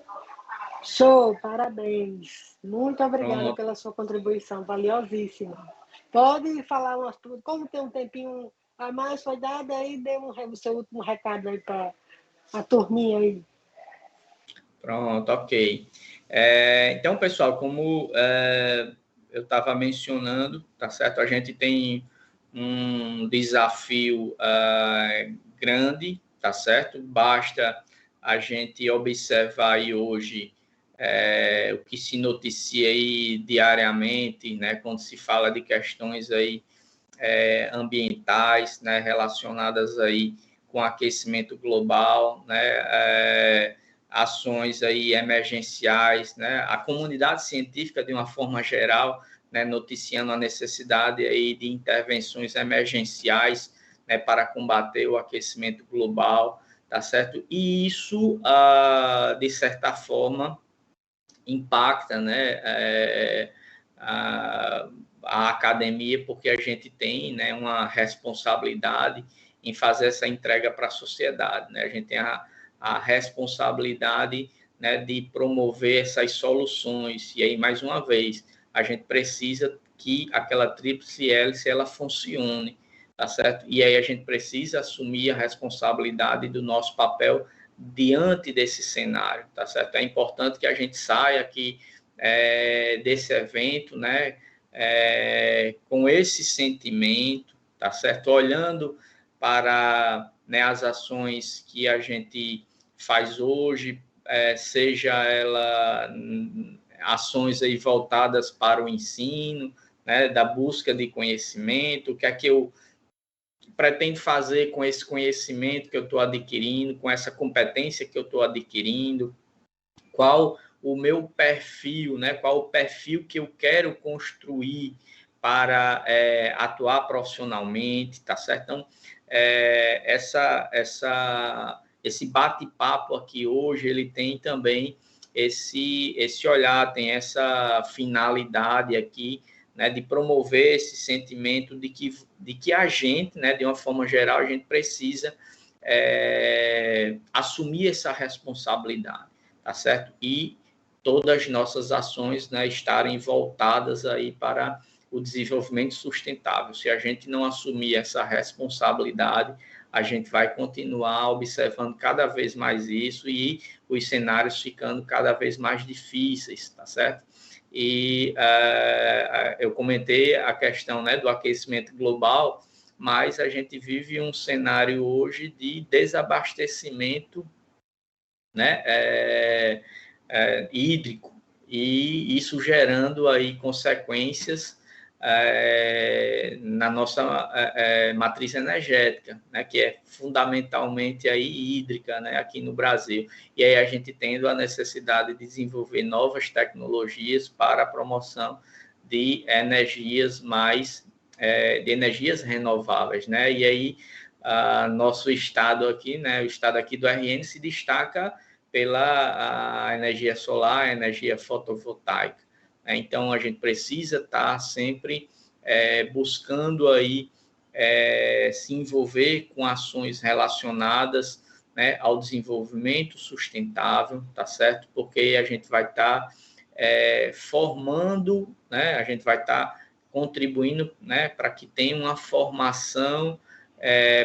Show, parabéns. Muito obrigada Pronto. pela sua contribuição, valiosíssima. Pode falar umas tudo. Como tem um tempinho a mais, foi dado aí, dê o seu último recado aí para a turminha aí. Pronto, ok. Então, pessoal, como eu estava mencionando, tá certo? A gente tem um desafio grande, tá certo? Basta a gente observar aí hoje o que se noticia aí diariamente, né? Quando se fala de questões aí ambientais, né? Relacionadas aí com aquecimento global, né? Ações aí emergenciais, né? A comunidade científica, de uma forma geral, né, noticiando a necessidade aí de intervenções emergenciais, né, para combater o aquecimento global, tá certo? E isso, de certa forma, impacta, né, a academia, porque a gente tem, né, uma responsabilidade em fazer essa entrega para a sociedade, né? A gente tem a responsabilidade, né, de promover essas soluções. E aí, mais uma vez, a gente precisa que aquela tríplice hélice ela funcione, tá certo? E aí a gente precisa assumir a responsabilidade do nosso papel diante desse cenário, tá certo? É importante que a gente saia aqui desse evento, né, com esse sentimento, tá certo? Olhando para, né, as ações que a gente faz hoje, seja ela ações aí voltadas para o ensino, né, da busca de conhecimento, o que é que eu pretendo fazer com esse conhecimento que eu estou adquirindo, com essa competência que eu estou adquirindo, qual o meu perfil, né, qual o perfil que eu quero construir para atuar profissionalmente, tá certo? Então, esse bate-papo aqui hoje, ele tem também esse olhar, tem essa finalidade aqui, né, de promover esse sentimento de que a gente, né, de uma forma geral, a gente precisa assumir essa responsabilidade, tá certo? E todas as nossas ações, né, estarem voltadas aí para o desenvolvimento sustentável. Se a gente não assumir essa responsabilidade, a gente vai continuar observando cada vez mais isso e os cenários ficando cada vez mais difíceis, tá certo? E eu comentei a questão, né, do aquecimento global, mas a gente vive um cenário hoje de desabastecimento, né, hídrico, e isso gerando aí consequências na nossa matriz energética, né, que é fundamentalmente aí hídrica, né, aqui no Brasil. E aí a gente tendo a necessidade de desenvolver novas tecnologias para a promoção de energias de energias renováveis, né? E aí nosso estado aqui, né, o estado aqui do RN se destaca pela a energia solar, a energia fotovoltaica. Então, a gente precisa estar sempre buscando aí se envolver com ações relacionadas, né, ao desenvolvimento sustentável, tá certo? Porque a gente vai estar formando, né, a gente vai estar contribuindo, né, para que tenha uma formação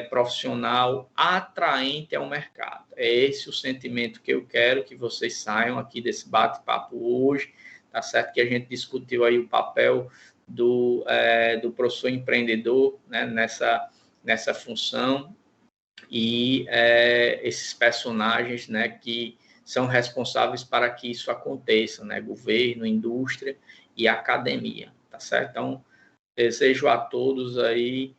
profissional atraente ao mercado. É esse o sentimento que eu quero que vocês saiam aqui desse bate-papo hoje, tá certo? Que a gente discutiu aí o papel do professor empreendedor, né, nessa função, e esses personagens, né, que são responsáveis para que isso aconteça, né? Governo, indústria e academia, tá certo? Então, desejo a todos aí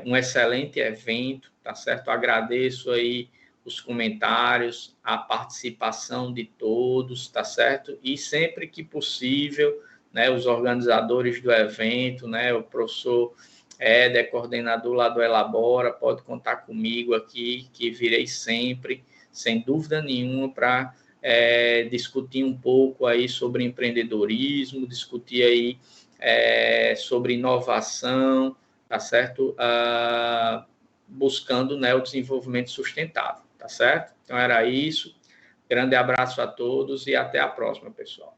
um excelente evento, tá certo? Agradeço aí os comentários, a participação de todos, tá certo? E sempre que possível, né, os organizadores do evento, né, o professor Éder, coordenador lá do Elabora, pode contar comigo aqui, que virei sempre, sem dúvida nenhuma, para discutir um pouco aí sobre empreendedorismo, discutir aí sobre inovação, tá certo? Buscando, né, o desenvolvimento sustentável, tá certo? Então, era isso. Grande abraço a todos e até a próxima, pessoal.